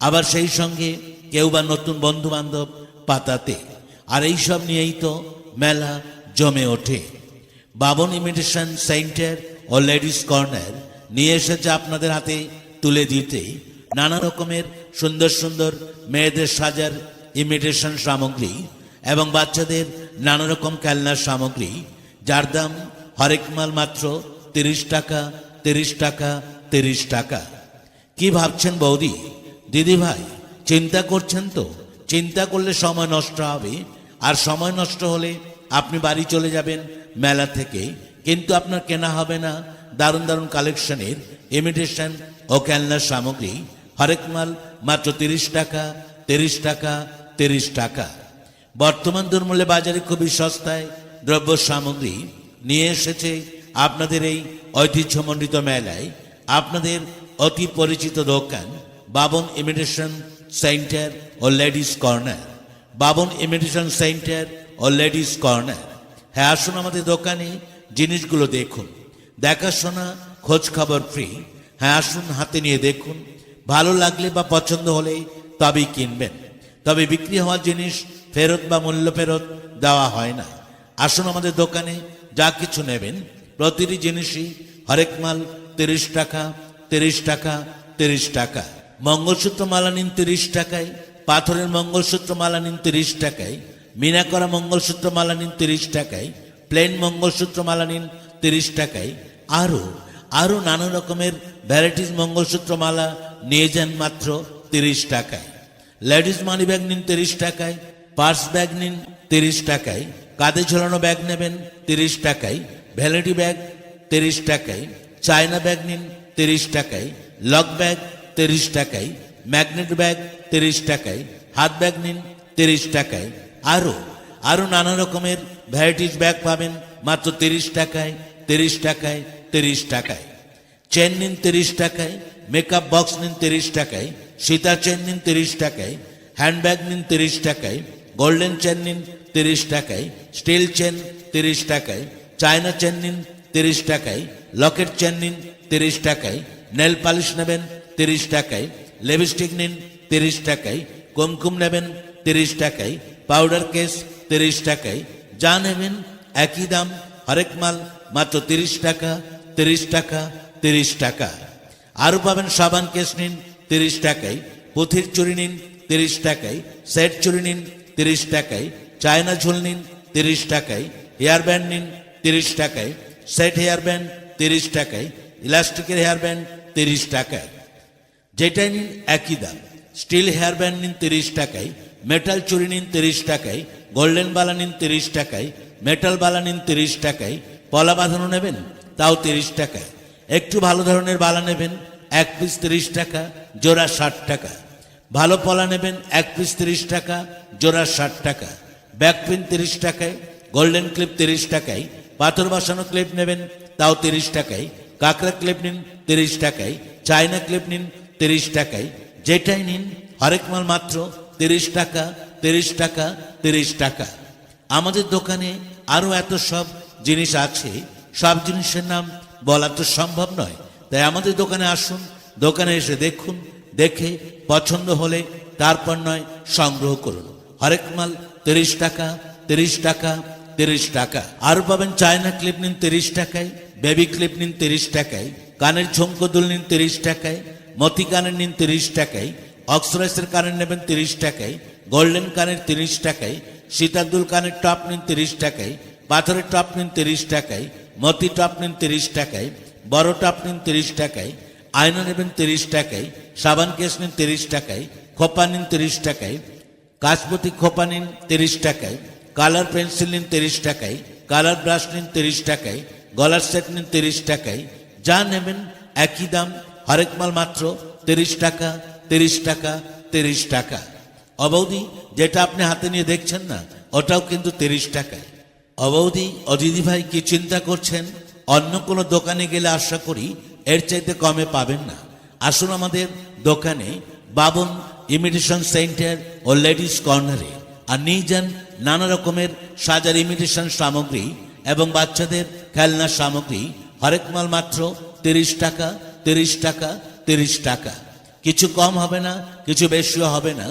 আবার সেই সঙ্গে কেউ বা নতুন বন্ধু বান্ধব পাতাতে। আর এইসব নিয়েই তো মেলা জমে ওঠে। বাবন ইমিটেশন সেন্টার ও লেডিস কর্নার নিয়ে এসেছে আপনাদের হাতে তুলে দিতে নানা রকমের সুন্দর সুন্দর মেয়েদের সাজার ইমিটেশন সামগ্রী এবং বাচ্চাদের নানা রকম খেলনার সামগ্রী, যার দাম হরেক মাল মাত্র 30 টাকা, 30 টাকা, 30 টাকা। কি ভাবছেন বৌদি, দিদি ভাই, চিন্তা করছেন তো? চিন্তা করলে সময় নষ্ট হবে, আর সময় নষ্ট হলে আপনি বাড়ি চলে যাবেন মেলা থেকে, কিন্তু আপনার কেনা হবে না দারুণ দারুণ কালেকশনের ইমিটেশন ও খেলনার সামগ্রী। হরেক মাল মাত্র 30 টাকা, 30 টাকা, 30 টাকা। বর্তমান দরমূল্যে বাজারে খুবই সস্তায় দ্রব্য সামগ্রী নিয়ে এসেছে আপনাদের এই ঐতিহ্যমণ্ডিত মেলায় আপনাদের অতি পরিচিত দোকান বাবন ইমিটেশন সেন্টার ও ladies corner. Baban imitation centre ও লেডিস কর্নার। হ্যাঁ, আসুন আমাদের দোকানে, জিনিসগুলো দেখুন, দেখাশোনা খোঁজ খবর ফ্রি। হ্যাঁ, আসুন, হাতে নিয়ে দেখুন, ভালো লাগলে বা পছন্দ হলে তবেই কিনবেন। তবে বিক্রি হওয়া জিনিস ফেরত বা মূল্য ফেরত দেওয়া হয় না। আসুন আমাদের দোকানে, যা কিছু নেবেন প্রতিটি জিনিসই হরেক মাল 30 টাকা, 30 টাকা, 30 টাকা। মঙ্গলসূত্র মালা নিন 30 টাকায়, পাথরের মঙ্গলসূত্র মালা নিন 30 টাকায়, মিনা করা মঙ্গলসূত্র মালা নিন 30 টাকায়, প্লেন মঙ্গলসূত্র মালা নিন 30 টাকায়। আরও নানা রকমের ভ্যারাইটিস মঙ্গলসূত্র মালা নিয়ে যান মাত্র 30 টাকায়। লেডিস মানি ব্যাগ নিন 30 টাকায়, পার্স ব্যাগ নিন 30 টাকায়, কাঁধে ঝোলানো ব্যাগ নেবেন 30 টাকায়, ভ্যানিটি ব্যাগ 30 টাকায়, চায়না ব্যাগ নিন 30 টাকায়, লক ব্যাগ 30 টাকায়, ম্যাগনেট ব্যাগ 30 টাকায়, হাত ব্যাগ নিন 30 টাকায়। আরও নানা রকমের ভ্যারাইটিস ব্যাগ পাবেন মাত্র 30 টাকায়, 30 টাকায়, 30 টাকায়। চেন নিন 30 টাকায়, মেকআপ বক্স নিন 30 টাকায়, সীতা চেন নিন 30 টাকায়, হ্যান্ডব্যাগ নিন 30 টাকায়, গোল্ডেন চেন নিন 30 টাকায়, স্টিল চেন 30 টাকায়, চায়না চেন নিন 30 টাকায়, লকেট চেন নিন 30 টাকায়, নেল পালিশ নেবেন 30 টাকায়, লিপস্টিক নিন 30 টাকায়, কুমকুম নেবেন 30 টাকায়, পাউডার কেস 30 টাকায়, যা নেবেন একই দাম। হরেক মাল মাত্র 30 টাকা, 30 টাকা, 30 টাকা। আরও পাবেন সাবান কেস নিন 30 টাকায়, পুঁথির চুড়ি নিন 30 টাকায়, সেট চুড়ি নিন 30 টাকায়, চায়না ঝুল নিন 30 টাকায়, হেয়ার ব্যান্ড নিন 30 টাকায়, সেট হেয়ার ব্যান্ড 30 টাকায়, ইলাস্টিকের হেয়ার ব্যান্ড 30 টাকায়। যেটাই নিন একই দাম। স্টিল হেয়ার ব্যান্ড নিন 30 টাকায়, মেটাল চুড়ি নিন 30 টাকায়, গোল্ডেন বালা নিন 30 টাকায়, মেটাল বালা নিন 30 টাকায়, পলা বাঁধানো নেবেন তাও 30 টাকায়। একটু ভালো ধরনের বালা নেবেন 1 পিস 30 টাকা, জোড়া 60 টাকা। ভালো পলা নেবেন 1 পিস 30 টাকা, জোড়া 60 টাকা। ব্যাক পিন 30 টাকায়, গোল্ডেন ক্লিপ 30 টাকায়, পাথর বসানো ক্লিপ নেবেন তাও 30 টাকায়, কাঁকড়া ক্লিপ নিন 30 টাকায়, চায়না ক্লিপ নিন 30 টাকায়। যেটাই নিন হরেক মাল মাত্র 30 টাকা, 30 টাকা, 30 টাকা। আমাদের দোকানে আরও এত সব জিনিস আছে, সব জিনিসের নাম বলা তো সম্ভব নয়। তাই আমাদের দোকানে আসুন, দোকানে এসে দেখুন, দেখে পছন্দ হলে তারপর নয় সংগ্রহ করুন। হরেক মাল 30 টাকা, 30 টাকা, 30 টাকা। আরও পাবেন চায়না ক্লিপ নিন 30 টাকায়, বেবি ক্লিপ নিন 30 টাকায়, কানের ঝুমকো দুল নিন 30 টাকায়, মতি কানের নিন 30 টাকায়, অক্সরাইসের কানের নেবেন 30 টাকায়, গোল্ডেন কানের 30 টাকায়, সীতাদুল কানের টপ নিন 30 টাকায়, পাথরের টপ নিন 30 টাকায়, মতি টপ নিন 30 টাকায়, বড় টপ নিন 30 টাকায়, আয়না নেবেন 30 টাকায়, সাবান কেস নিন 30 টাকায়, খোপা নিন 30 টাকায়, কাঁচপতি খোপা নিন 30 টাকায়, কালার পেন্সিল নিন 30 টাকায়, কালার ব্রাশ নিন 30 টাকায়, গলার সেট নিন 30 টাকায়। যা নেবেন একই দাম। হরেক মাল মাত্র 30 টাকা, 30 টাকা, 30 টাকা। অবৌদি যেটা আপনি হাতে নিয়ে দেখছেন না, ওটাও কিন্তু 30 টাকায়। অবৌদি ও দিদি ভাই কি চিন্তা করছেন? অন্য কোনো দোকানে গেলে আশা করি এর চাইতে কমে পাবেন না। আসুন আমাদের দোকানে, বাবন ইমিটেশন সেন্টার ও লেডিস কর্নারে, আর নিয়ে যান নানা রকমের সাজার ইমিটেশন সামগ্রী এবং বাচ্চাদের খেলনা সামগ্রী। হরেক মাল মাত্র 30 টাকা, 30 টাকা, 30 টাকা। কিছু কম হবে না, কিছু বেশিও হবে না,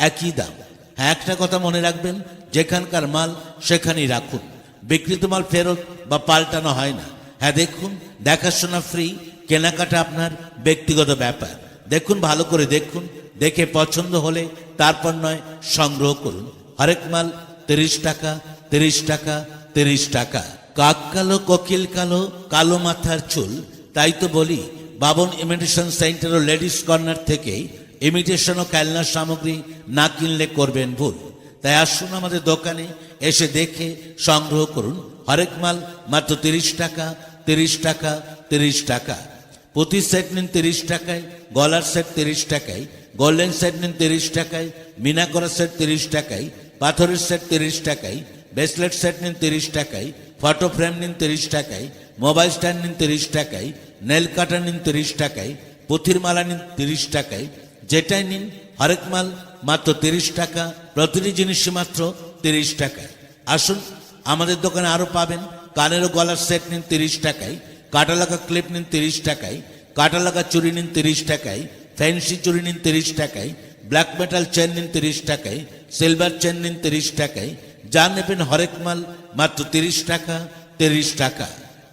একই দাম। হ্যাঁ, একটা কথা মনে রাখবেন, যেখানকার মাল সেখানেই রাখুন। বিক্রিত মাল ফেরত বা পাল্টানো হয় না। হ্যাঁ দেখুন, দেখাশোনা ফ্রি, কেনাকাটা আপনার ব্যক্তিগত ব্যাপার। দেখুন, ভালো করে দেখুন, দেখে পছন্দ হলে তারপর নয় সংগ্রহ করুন। হরেক মাল 30 টাকা, 30 টাকা, 30 টাকা। কাক কালো, কোকিল কালো, কালো মাথার চুল। তাই তো বলি, বাবন ইমিটেশন সেন্টার ও লেডিস কর্নার থেকে ইমিটেশন ও খেলনা সামগ্রী না কিনলে করবেন ভুল। তাই আসুন আমাদের দোকানে এসে দেখে সংগ্রহ করুন। হরেক মাল মাত্র 30 টাকা, 30 টাকা, 30 টাকা। পুঁতি সেট নিন 30 টাকায়, গলার সেট 30 টাকায়, গোল্ডেন সেট নিন 30 টাকায়, মিনা করা সেট 30 টাকায়, পাথরের সেট 30 টাকায়, ব্রেসলেট সেট নিন 30 টাকায়, ফটো ফ্রেম নিন 30 টাকায়, মোবাইল স্ট্যান্ড নিন 30 টাকায়, নেল কাটার নিন 30 টাকায়, পুঁথির মালা নিন 30 টাকায়। যেটাই নিন হরেক মাল মাত্র 30 টাকা, প্রতিটি জিনিসই মাত্র 30 টাকায়। আসুন আমাদের দোকানে আরও পাবেন কানের ও গলার সেট নিন 30 টাকায়, কাটা লাগা ক্লিপ নিন 30 টাকায়, কাটা লাগা চুড়ি নিন 30 টাকায়, ফ্যান্সি চুড়ি নিন 30 টাকায়, ব্ল্যাক মেটাল চেন নিন 30 টাকায়, সিলভার চেন নিন 30 টাকায়। যা নেবেন হরেক মাল মাত্র 30 টাকা, 30 টাকা।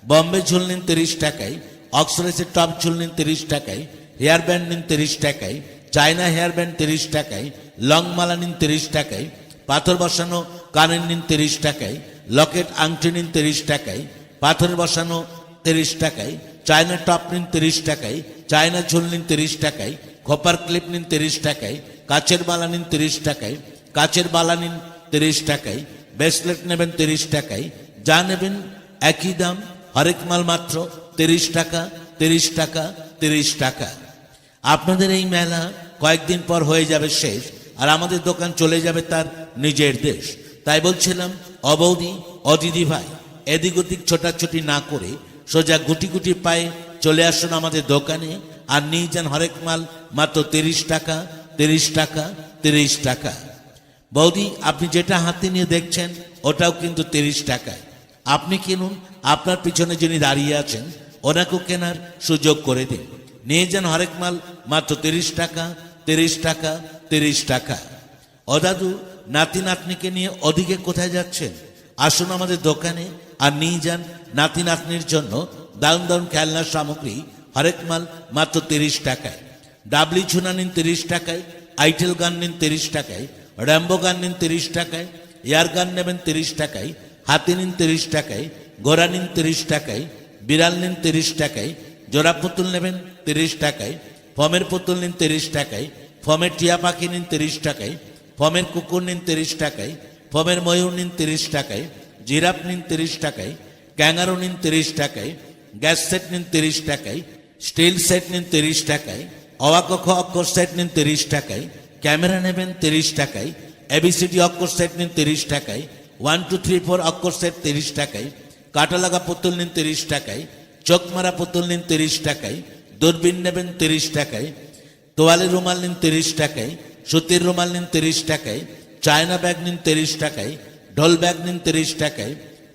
বম্বে ঝুল নিন 30 টাকায়, অক্সরাইসের টপ ঝুল নিন 30 টাকায়, হেয়ার ব্যান্ড নিন 30 টাকায়, চায়না হেয়ার ব্যান্ড 30 টাকায়, লং মালা নিন 30 টাকায়, পাথর বসানো কানের নিন 30 টাকায়, লকেট আংটি নিন 30 টাকায়, পাথর বসানো 30 টাকায়, চায়না টপ নিন 30 টাকায়, চায়না ঝুল নিন 30 টাকায়, খোপার ক্লিপ নিন 30 টাকায়, কাচের বালা নিন 30 টাকায়, কাচের বালা নিন 30 টাকায়, ব্রেসলেট নেবেন 30 টাকায়। যা নেবেন একই দাম। হরেক মাল মাত্র 30 টাকা, 30 টাকা, 30 টাকা। আপনাদের এই মেলা কয়েকদিন পর হয়ে যাবে শেষ, আর আমাদের দোকান চলে যাবে তার নিজের দেশ। তাই বলছিলাম, অবৌদি অদিদি ভাই, এদিক ওদিক ছোটাছুটি না করে সোজা গুটি গুটি পায়ে চলে আসুন আমাদের দোকানে। আর নিয়ে যান হরেক মাল মাত্র 30 টাকা, 30 টাকা, 30 টাকা। বৌদি, আপনি যেটা হাতে নিয়ে দেখছেন ওটাও কিন্তু 30 টাকায়। আপনি কিনুন, আপনার পিছনে যিনি দাঁড়িয়ে আছেন ওনাকেও কেনার সুযোগ করে দিন। নিয়ে যান হরেক মাল মাত্র 30 টাকা, 30 টাকা, 30 টাকা। ও দাদু, নাতি নাতনিকে নিয়ে ওদিকে কোথায় যাচ্ছেন? আসুন আমাদের দোকানে আর নিয়ে যান নাতি নাতনির জন্য দারুণ দারুণ খেলনার সামগ্রী হরেক মাল মাত্র 30 টাকায়। ডাবলি ঝুনা নিন 30 টাকায়, আইটেল গান নিন 30 টাকায়, র্যাম্বো গান নিন 30 টাকায়, এয়ার গান নেবেন 30 টাকায়, হাতি নিন 30 টাকায়, ঘোড়া নিন 30 টাকায়, বিড়াল নিন 30 টাকায়, জোড়া পুতুল নেবেন 30 টাকায়, ফমের পুতুল নিন 30 টাকায়, ফমের টিয়া পাখি নিন 30 টাকায়, ফমের কুকুর নিন 30 টাকায়, ফমের ময়ূর নিন 30 টাকায়, জিরাফ নিন 30 টাকায়, ক্যাঙ্গারু নিন 30 টাকায়, গ্যাস সেট নিন 30 টাকায়, স্টিল সেট নিন 30 টাকায়, অওয়াকখ অক্ষর সেট নিন 30 টাকায়, ক্যামেরা নেবেন 30 টাকায়, এবিসিডি অক্ষর সেট নিন 30 টাকায়, 1 2 3 4 অক্ষর সেট 30 টাকায়, কাটা লাগা পুতুল নিন 30 টাকায়, চোখ মারা পুতুল নিন 30 টাকায়, দূরবীন নেবেন 30 টাকায়, তোয়ালের রুমাল নিন 30 টাকায়, সুতির রুমাল নিন 30 টাকায়, চায়না ব্যাগ নিন 30 টাকায়, ঢোল ব্যাগ নিন 30 টাকায়,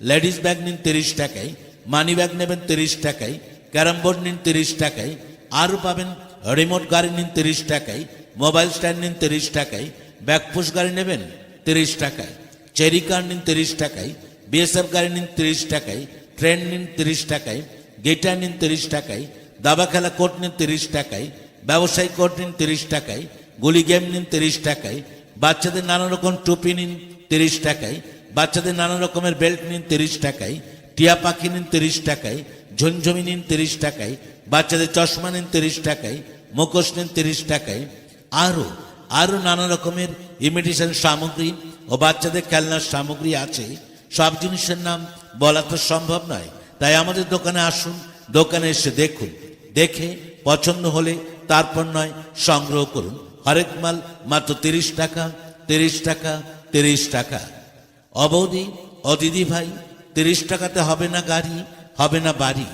লেডিস ব্যাগ নিন 30 টাকায়, মানি ব্যাগ নেবেন 30 টাকায়, ক্যারাম বোর্ড নিন 30 টাকায়, আরও পাবেন রিমোট গাড়ি নিন 30 টাকায়, মোবাইল স্ট্যান্ড নিন 30 টাকায়, ব্যাকপুশ গাড়ি নেবেন 30 টাকায়, চেরি কার নিন 30 টাকায়, বিএসএফ গাড়ি নিন 30 টাকায়, ট্রেন নিন 30 টাকায়, গিটার নিন 30 টাকায়, দাবা খেলা কোট নিন 30 টাকায়, ব্যবসায়ী কোট নিন 30 টাকায়, গুলি গেম নিন 30 টাকায়, বাচ্চাদের নানা রকম টুপি নিন 30 টাকায়, বাচ্চাদের নানা রকমের বেল্ট নিন 30 টাকায়, টিয়া পাখি নিন 30 টাকায়, ঝুনঝুমি নিন 30 টাকায়, বাচ্চাদের চশমা নিন 30 টাকায়, মুখোশ নিন 30 টাকায়। আরও নানা রকমের ইমিটেশন সামগ্রী ও বাচ্চাদের খেলনার সামগ্রী আছে। সব জিনিসের নাম বলা তো সম্ভব নয়, তাই আমাদের দোকানে আসুন, দোকানে এসে দেখুন, দেখে পছন্দ হলে তারপর নয় সংগ্রহ করুন। হরেক মাল মাত্র 30 টাকা, 30 টাকা, 30 টাকা। অবৌদি ও দিদি ভাই, 30 টাকাতে হবে না গাড়ি, হবে না বাড়ি,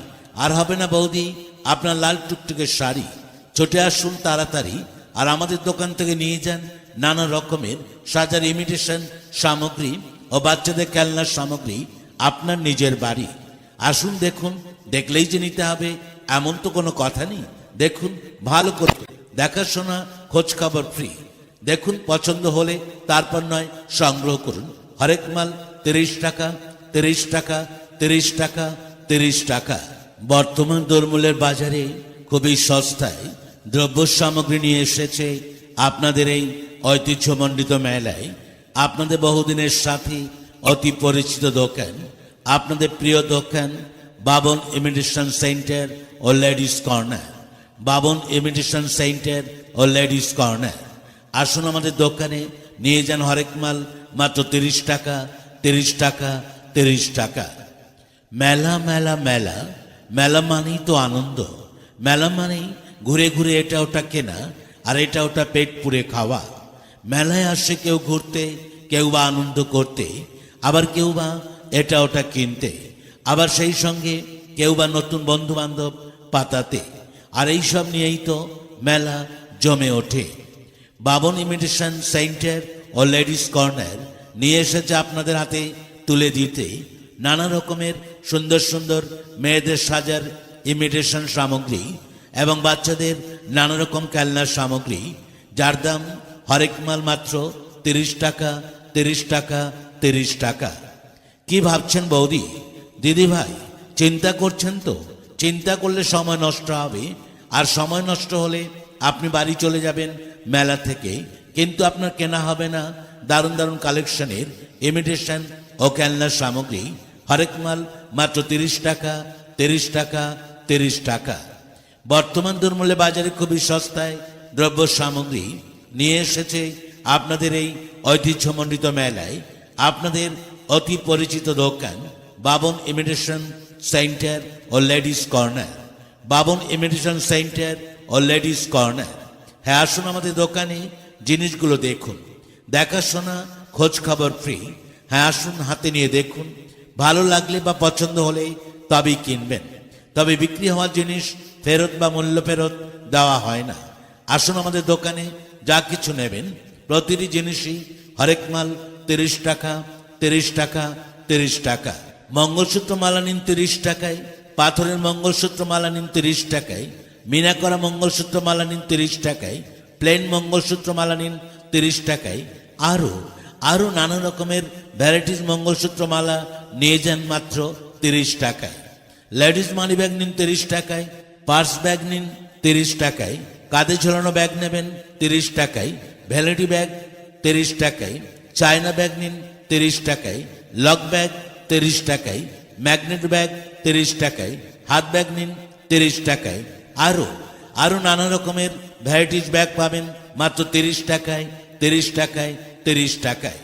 আর হবে না বৌদি আপনার লাল টুকটুকে শাড়ি। ছুটে আসুন তাড়াতাড়ি আর আমাদের দোকান থেকে নিয়ে যান নানা রকমের সাজার ইমিটেশন সামগ্রী ও বাচ্চাদের খেলনার সামগ্রী আপনার নিজের বাড়ি। আসুন দেখুন, দেখলেই যে নিতে হবে এমন তো কোনো কথা নেই। দেখুন ভালো করে, দেখাশোনা খোঁজ খবর ফ্রি। দেখুন পছন্দ হলে তারপর নয় সংগ্রহ করুন। হরেক মাল 30 টাকা, 30 টাকা, 30 টাকা, 30 টাকা। বর্তমান দরমূলের বাজারে খুবই সস্তায় দ্রব্য সামগ্রী নিয়ে এসেছে আপনাদের এই ঐতিহ্যমণ্ডিত মেলায়। আপনাদের বহুদিনের সাথী, অতি পরিচিত দোকান, আপনাদের প্রিয় দোকান বাবন ইমিটেশন সেন্টার ও ladies corner. Baban imitation centre ও লেডিস কর্নার। আসুন আমাদের দোকানে, নিয়ে যান হরেক মাল মাত্র 30 টাকা, 30 টাকা, 30 টাকা। মেলা মেলা মেলা, মেলা মানেই তো আনন্দ। মেলা মানেই ঘুরে ঘুরে এটা ওটা কেনা আর এটা ওটা পেট পুড়ে খাওয়া। মেলায় আসে কেউ ঘুরতে, কেউ বা আনন্দ করতে, আবার কেউ বা এটা ওটা কিনতে, আবার সেই সঙ্গে কেউ বা নতুন বন্ধু বান্ধব পাতাতে। আর এইসব নিয়েই তো মেলা জমে ওঠে। বাবন ইমিটেশন সেন্টার ও লেডিস কর্নার নিয়ে এসেছে আপনাদের হাতে তুলে দিতে নানা রকমের সুন্দর সুন্দর মেয়েদের সাজার ইমিটেশন সামগ্রী এবং বাচ্চাদের নানা রকম খেলনার সামগ্রী, যার দাম হরেক মাল মাত্র 30 টাকা, 30 টাকা, 30 টাকা। কি ভাবছেন বৌদি, দিদি ভাই, চিন্তা করছেন তো? চিন্তা করলে সময় নষ্ট হবে, আর সময় নষ্ট হলে আপনি বাড়ি চলে যাবেন মেলা থেকে, কিন্তু আপনার কেনা হবে না দারুণ দারুণ কালেকশনের ইমিটেশন ও খেলনার সামগ্রী। হরেক মাল মাত্র 30 টাকা, 30 টাকা, 30 টাকা। বর্তমান দরমূল্যে বাজারে খুবই সস্তায় দ্রব্য সামগ্রী নিয়ে এসেছে আপনাদের এই ঐতিহ্যমণ্ডিত মেলায় আপনাদের অতি পরিচিত দোকান বাবন ইমিটেশন সেন্টার ও ladies corner. Baban imitation centre ও লেডিস কর্নার। হ্যাঁ, আসুন আমাদের দোকানে, জিনিসগুলো দেখুন, দেখাশোনা খোঁজ খবর ফ্রি। হ্যাঁ, আসুন হাতে নিয়ে দেখুন, ভালো লাগলে বা পছন্দ হলে তবেই কিনবেন। তবে বিক্রি হওয়া জিনিস ফেরত বা মূল্য ফেরত দেওয়া হয় না। আসুন আমাদের দোকানে যা কিছু নেবেন প্রতিটি জিনিসই হরেক মাল 30 টাকা, 30 টাকা, 30 টাকা। মঙ্গলসূত্র মালা নিন 30 টাকায়, পাথরের মঙ্গলসূত্র মালা নিন 30 টাকায়, মিনা করা মঙ্গলসূত্র মালা নিন 30 টাকায়, প্লেন মঙ্গলসূত্র মালা নিন 30 টাকায়। আরো নানা রকমের ভ্যারাইটিস মঙ্গলসূত্র মালা নিয়ে যান মাত্র 30 টাকায়। লেডিস মানি ব্যাগ নিন 30 টাকায়, পার্স ব্যাগ নিন 30 টাকায়, কাঁধে ঝোলানো ব্যাগ নেবেন 30 টাকায়, ভ্যানিটি ব্যাগ 30 টাকায়, চায়না ব্যাগ নিন 30 টাকায়, লক ব্যাগ 30 টাকায়, ম্যাগনেট ব্যাগ 30 টাকায়, হাত ব্যাগ নিন 30 টাকায়। আরো নানা রকমের ভ্যারাইটিস ব্যাগ পাবেন মাত্র 30 টাকায়, 30 টাকায়, 30 টাকায়।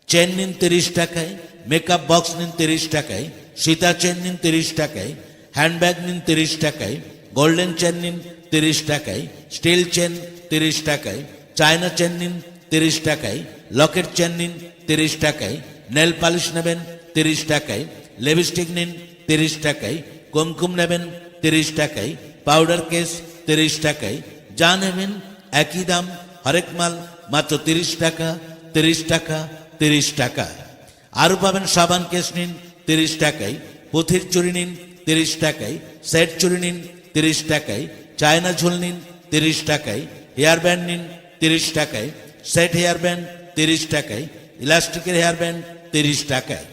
চেন নিন 30 টাকায়, মেকআপ বক্স নিন 30 টাকায়, সীতা চেন নিন 30 টাকায়, হ্যান্ডব্যাগ নিন 30 টাকায়, গোল্ডেন চেন নিন 30 টাকায়, স্টিল চেন 30 টাকায়, চায়না চেন নিন 30 টাকায়, লকেট চেন নিন 30 টাকায়, নেল পালিশ নেবেন 30 টাকায়, লিপস্টিক নিন 30 টাকায়, কুমকুম নেবেন 30 টাকায়, পাউডার কেস 30 টাকায়। যা নেবেন একই দাম, হরেক মাল মাত্র 30 টাকা, 30 টাকা, 30 টাকা। আরো পাবেন সাবান কেস নিন 30 টাকায়, পুঁথির চুড়ি নিন 30 টাকায়, সেট চুড়ি নিন 30 টাকায়, চায়না ঝুল নিন 30 টাকায়, হেয়ার ব্যান্ড নিন 30 টাকায়, সেট হেয়ার ব্যান্ড 30 টাকায়, ইলাস্টিকের হেয়ার ব্যান্ড 30 টাকায়।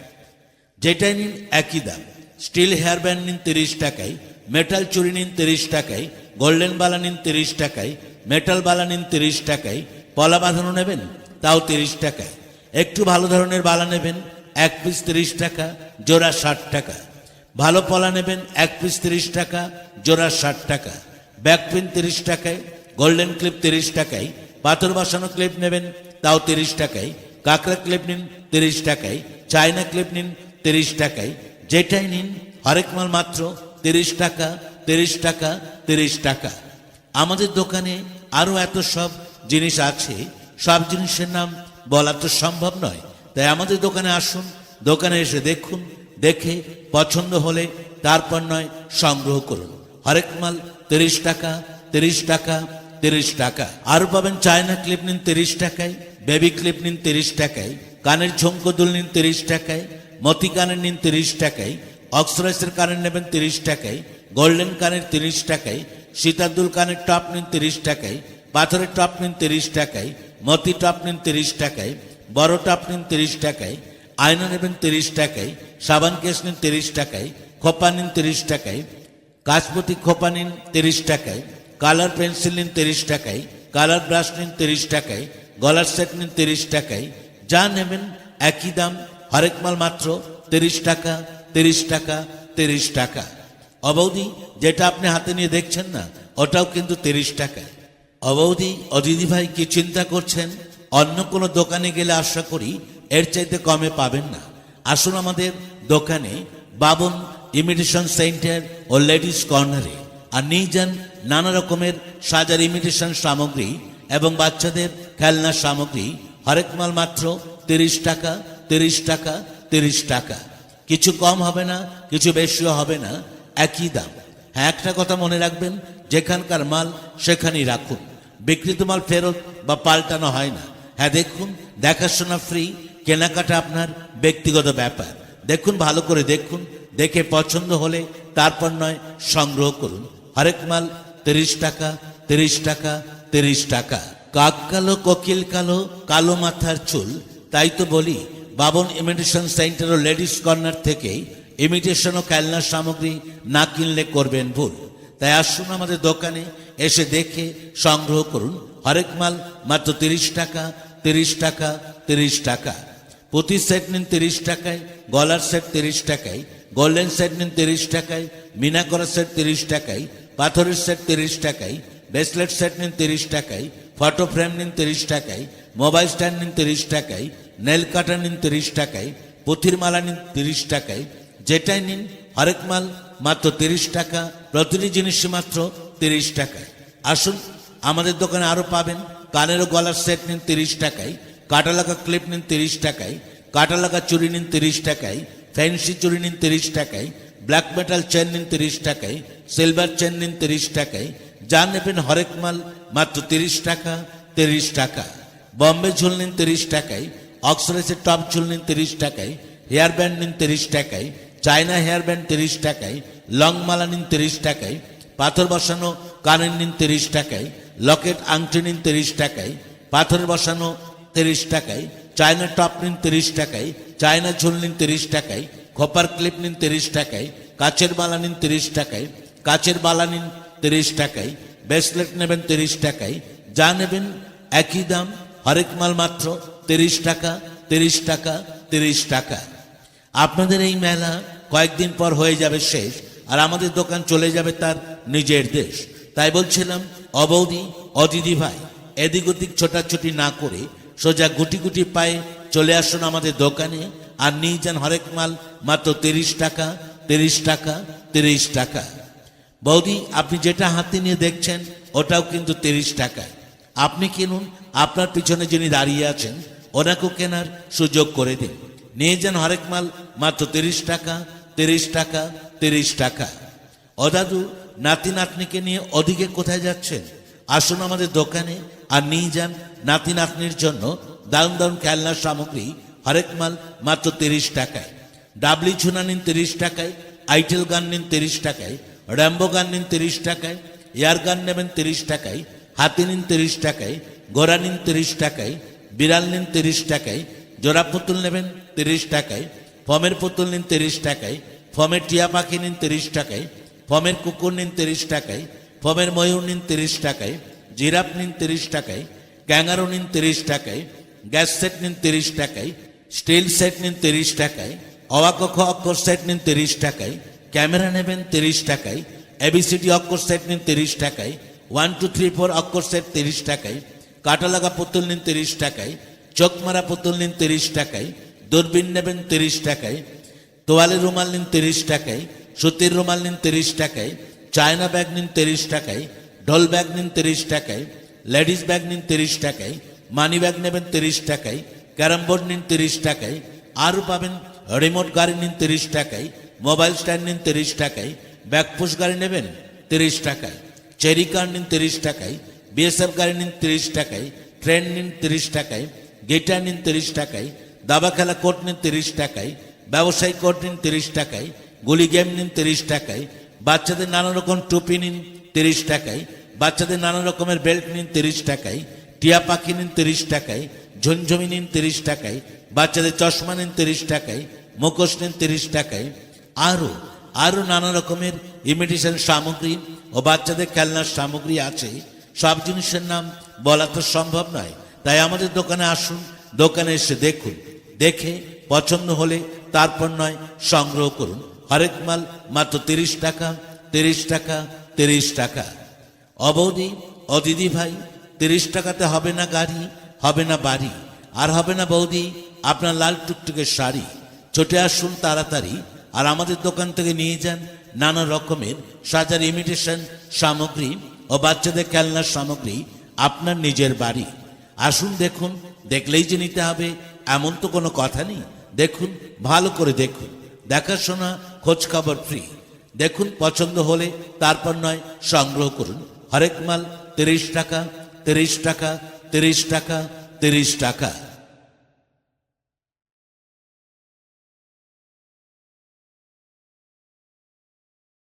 যেটাই নিন একই দাম। স্টিল হেয়ার ব্যান্ড নিন 30 টাকায়, মেটাল চুড়ি নিন 30 টাকায়, গোল্ডেন বালা নিন 30 টাকায়, মেটাল বালা নিন 30 টাকায়, পলা বাঁধানো নেবেন তাও 30 টাকায়। একটু ভালো ধরনের বালা নেবেন 1 পিস 30 টাকা, জোড়া 60 টাকা। ভালো পলা নেবেন 1 পিস 30 টাকা, জোড়া 60 টাকা। ব্যাক পিন 30 টাকায়, গোল্ডেন ক্লিপ 30 টাকায়, পাথর বসানো ক্লিপ নেবেন তাও 30 টাকায়, কাঁকড়া ক্লিপ নিন 30 টাকায়, চায়না ক্লিপ নিন 30 টাকায়। যেটাই নিন হরেক মাল মাত্র 30 টাকা, 30 টাকা, 30 টাকা। আমাদের দোকানে আরো এত সব জিনিস আছে, সব জিনিসের নাম বলা তো সম্ভব নয়। তাই আমাদের দোকানে আসুন, দোকানে এসে দেখুন, দেখে পছন্দ হলে তারপর নয় সংগ্রহ করুন। হরেক মাল 30 টাকা, 30 টাকা, 30 টাকা। আরো পাবেন চায়না ক্লিপ নিন 30 টাকায়, বেবি ক্লিপ নিন 30 টাকায়, কানের ঝুমকো দুল নিন 30 টাকায়, মতি কানের নিন 30 টাকায়, অক্সরাইসের কানের নেবেন 30 টাকায়, গোল্ডেন কানের 30 টাকায়, সীতাদুল কানের টপ নিন 30 টাকায়, পাথরের টপ নিন 30 টাকায়, মতি টপ নিন 30 টাকায়, বড় টপ নিন 30 টাকায়, আয়না নেবেন 30 টাকায়, সাবান কেস নিন 30 টাকায়, খোপা নিন 30 টাকায়, কাঁচপতি খোপা নিন 30 টাকায়, কালার পেন্সিল নিন 30 টাকায়, কালার ব্রাশ নিন 30 টাকায়, গলার সেট নিন 30 টাকায়। যা নেবেন একই দাম, হরেক মাল মাত্র 30 টাকা, 30 টাকা, 30 টাকা। অবৌদি যেটা আপনি হাতে নিয়ে দেখছেন না, ওটাও কিন্তু 30 টাকায়। অবৌদি ও দিদি ভাই কি চিন্তা করছেন? অন্য কোনো দোকানে গেলে আশা করি এর চাইতে কমে পাবেন না। আসুন আমাদের দোকানে, বাবন ইমিটেশন সেন্টার ও লেডিস কর্নারে, আর নিয়ে যান নানা রকমের সাজার ইমিটেশন সামগ্রী এবং বাচ্চাদের খেলনা সামগ্রী। হরেক মাল মাত্র 30 টাকা, 30 টাকা, 30 টাকা। কিছু কম হবে না, কিছু বেশিও হবে না, একই দাম। হ্যাঁ, একটা কথা মনে রাখবেন, যেখানকার মাল সেখানেই রাখুন। বিক্রিত মাল ফেরত বা পাল্টানো হয় না। হ্যাঁ দেখুন, দেখাশোনা ফ্রি, কেনাকাটা আপনার ব্যক্তিগত ব্যাপার। দেখুন, ভালো করে দেখুন, দেখে পছন্দ হলে তারপর নয় সংগ্রহ করুন। হরেক মাল 30 টাকা, 30 টাকা, 30 টাকা। কাক কালো, কোকিল কালো, কালো মাথার চুল। তাই তো বলি, বাবন ইমিটেশন সেন্টার ও লেডিস কর্নার থেকে ইমিটেশন ও খেলনা সামগ্রী না কিনলে করবেন ভুল। তাই আসুন আমাদের দোকানে এসে দেখে সংগ্রহ করুন। হরেক মাল মাত্র 30 টাকা, 30 টাকা, 30 টাকা। পুঁতি সেট নিন 30 টাকায়, গলার সেট 30 টাকায়, গোল্ডেন সেট নিন 30 টাকায়, মিনা করা সেট 30 টাকায়, পাথরের সেট 30 টাকায়, ব্রেসলেট সেট নিন 30 টাকায়, ফটো ফ্রেম নিন 30 টাকায়, মোবাইল স্ট্যান্ড নিন 30 টাকায়, নেল কাটার নিন 30 টাকায়, পুঁথির মালা নিন 30 টাকায়। যেটাই নিন হরেক মাল মাত্র 30 টাকা, প্রতিটি জিনিস মাত্র 30 টাকায়। আসুন আমাদের দোকানে আরো পাবেন কানের ও গলার সেট নিন 30 টাকায়, কাটা লাগা ক্লিপ নিন 30 টাকায়, কাটা লাগা চুড়ি নিন 30 টাকায়, ফ্যান্সি চুড়ি নিন 30 টাকায়, ব্ল্যাক মেটাল চেন নিন 30 টাকায়, সিলভার চেন নিন 30 টাকায়। যা নেবেন হরেক মাল মাত্র 30 টাকা 30 টাকা। বম্বে ঝুল নিন 30 টাকায়, অক্সরেসের টপ ঝুল নিন 30 টাকায়, হেয়ার ব্যান্ড নিন 30 টাকায়, চায়না হেয়ার ব্যান্ড 30 টাকায়, লং মালা নিন 30 টাকায়, পাথর বসানো কানের নিন 30 টাকায়, লকেট আংটি নিন 30 টাকায়, পাথর বসানো 30 টাকায়, চায়না টপ নিন 30 টাকায়, চায়না ঝুল নিন 30 টাকায়, খোপার ক্লিপ নিন 30 টাকায়, কাচের মালা নিন 30 টাকায়, কাচের বালা নিন 30 টাকায়, ব্রেসলেট নেবেন 30 টাকায়। যা নেবেন একই দাম, হরেক মাল মাত্র 30 টাকা 30 টাকা 30 টাকা। আপনাদের এই মেলা কয়েকদিন পর হয়ে যাবে শেষ, আর আমাদের দোকান চলে যাবে তার নিজের দেশ। তাই বলছিলাম অবৌদি অদিদি ভাই, এদিক ওদিক ছোটাছুটি না করে সোজা গুটি গুটি পায়ে চলে আসুন আমাদের দোকানে, আর নিয়ে যান হরেক মাল মাত্র 30 টাকা 30 টাকা 30 টাকা। বৌদি, আপনি যেটা হাতে নিয়ে দেখছেন ওটাও কিন্তু 30 টাকায়। আপনি কিনুন, আপনার পিছনে যিনি দাঁড়িয়ে আছেন ওনাকেও কেনার সুযোগ করে দিন। নিয়ে যান হরেক মাল মাত্র 30 টাকা 30 টাকা 30 টাকা। ও দাদু, নাতি নাতনিকে নিয়ে ওদিকে কোথায় যাচ্ছেন? আসুন আমাদের দোকানে আর নিয়ে যান নাতি নাতনির জন্য দারুণ দারুণ খেলনার সামগ্রী হরেক মাল মাত্র 30 টাকায়। ডাবলি ঝুনা নিন 30 টাকায়, আইটেল গান নিন 30 টাকায়, র্যাম্বো গান নিন 30 টাকায়, এয়ার গান নেবেন 30 টাকায়, হাতি নিন 30 টাকায়, ঘোড়া নিন 30 টাকায়, বিড়াল নিন 30 টাকায়, জোড়া পুতুল নেবেন 30 টাকায়, ফমের পুতুল নিন 30 টাকায়, ফমের টিয়া পাখি নিন 30 টাকায়, ফমের কুকুর নিন 30 টাকায়, ফমের ময়ূর নিন 30 টাকায়, জিরাফ নিন 30 টাকায়, ক্যাঙ্গারু নিন 30 টাকায়, গ্যাস সেট নিন 30 টাকায়, স্টিল সেট নিন 30 টাকায়, অবাক অক্ষর সেট নিন 30 টাকায়, ক্যামেরা নেবেন 30 টাকায়, এবিসিডি অক্ষর সেট নিন 30 টাকায়, 1 2 3 4 অক্ষর সেট 30 টাকায়, কাটা লাগা পুতুল নিন 30 টাকায়, চোখ মারা পুতুল নিন 30 টাকায়, দূরবীন নেবেন 30 টাকায়, তোয়ালের রুমাল নিন 30 টাকায়, সুতির রুমাল নিন 30 টাকায়, চায়না ব্যাগ নিন 30 টাকায়, ঢোল ব্যাগ নিন 30 টাকায়, লেডিস ব্যাগ নিন 30 টাকায়, মানি ব্যাগ নেবেন 30 টাকায়, ক্যারাম বোর্ড নিন 30 টাকায়, আরও পাবেন রিমোট গাড়ি নিন 30 টাকায়, মোবাইল স্ট্যান্ড নিন 30 টাকায়, ব্যাকপুশ গাড়ি নেবেন 30 টাকায়, চেরি কার নিন 30 টাকায়, বিএসএফ গাড়ি নিন 30 টাকায়, ট্রেন নিন 30 টাকায়, গিটার নিন 30 টাকায়, দাবা খেলা কোট নিন 30 টাকায়, ব্যবসায়ী কোট নিন 30 টাকায়, গুলি গেম নিন 30 টাকায়, বাচ্চাদের নানা রকম টুপি নিন 30 টাকায়, বাচ্চাদের নানা রকমের বেল্ট নিন 30 টাকায়, টিয়া পাখি নিন 30 টাকায়, ঝুনঝুমি নিন 30 টাকায়, বাচ্চাদের চশমা নিন 30 টাকায়, মুখোশ নিন 30 টাকায়। আরো নানা রকমের ইমিটেশন সামগ্রী ও বাচ্চাদের খেলনার সামগ্রী আছে। সব জিনিসের নাম বলা তো সম্ভব নয়, তাই আমাদের দোকানে আসুন, দোকানে এসে দেখুন, দেখে পছন্দ হলে তারপর নয় সংগ্রহ করুন। হরেক মাল মাত্র 30 টাকা 30 টাকা 30 টাকা। অবৌদি ও দিদি ভাই, 30 টাকাতে হবে না গাড়ি, হবে না বাড়ি, আর হবে না বৌদি আপনার লাল টুকটুকে শাড়ি। ছুটে আসুন তাড়াতাড়ি, আর আমাদের দোকান থেকে নিয়ে যান নানা রকমের সাজার ইমিটেশন সামগ্রী ও বাচ্চাদের খেলনার সামগ্রী আপনার নিজের বাড়ি। আসুন দেখুন, দেখলেই যে নিতে হবে এমন তো কোনো কথা নেই। দেখুন, ভালো করে দেখুন, দেখাশোনা খোঁজ খবর ফ্রি। দেখুন, পছন্দ হলে তারপর নয় সংগ্রহ করুন। হরেক মাল 30 টাকা 30 টাকা 30 টাকা 30 টাকা।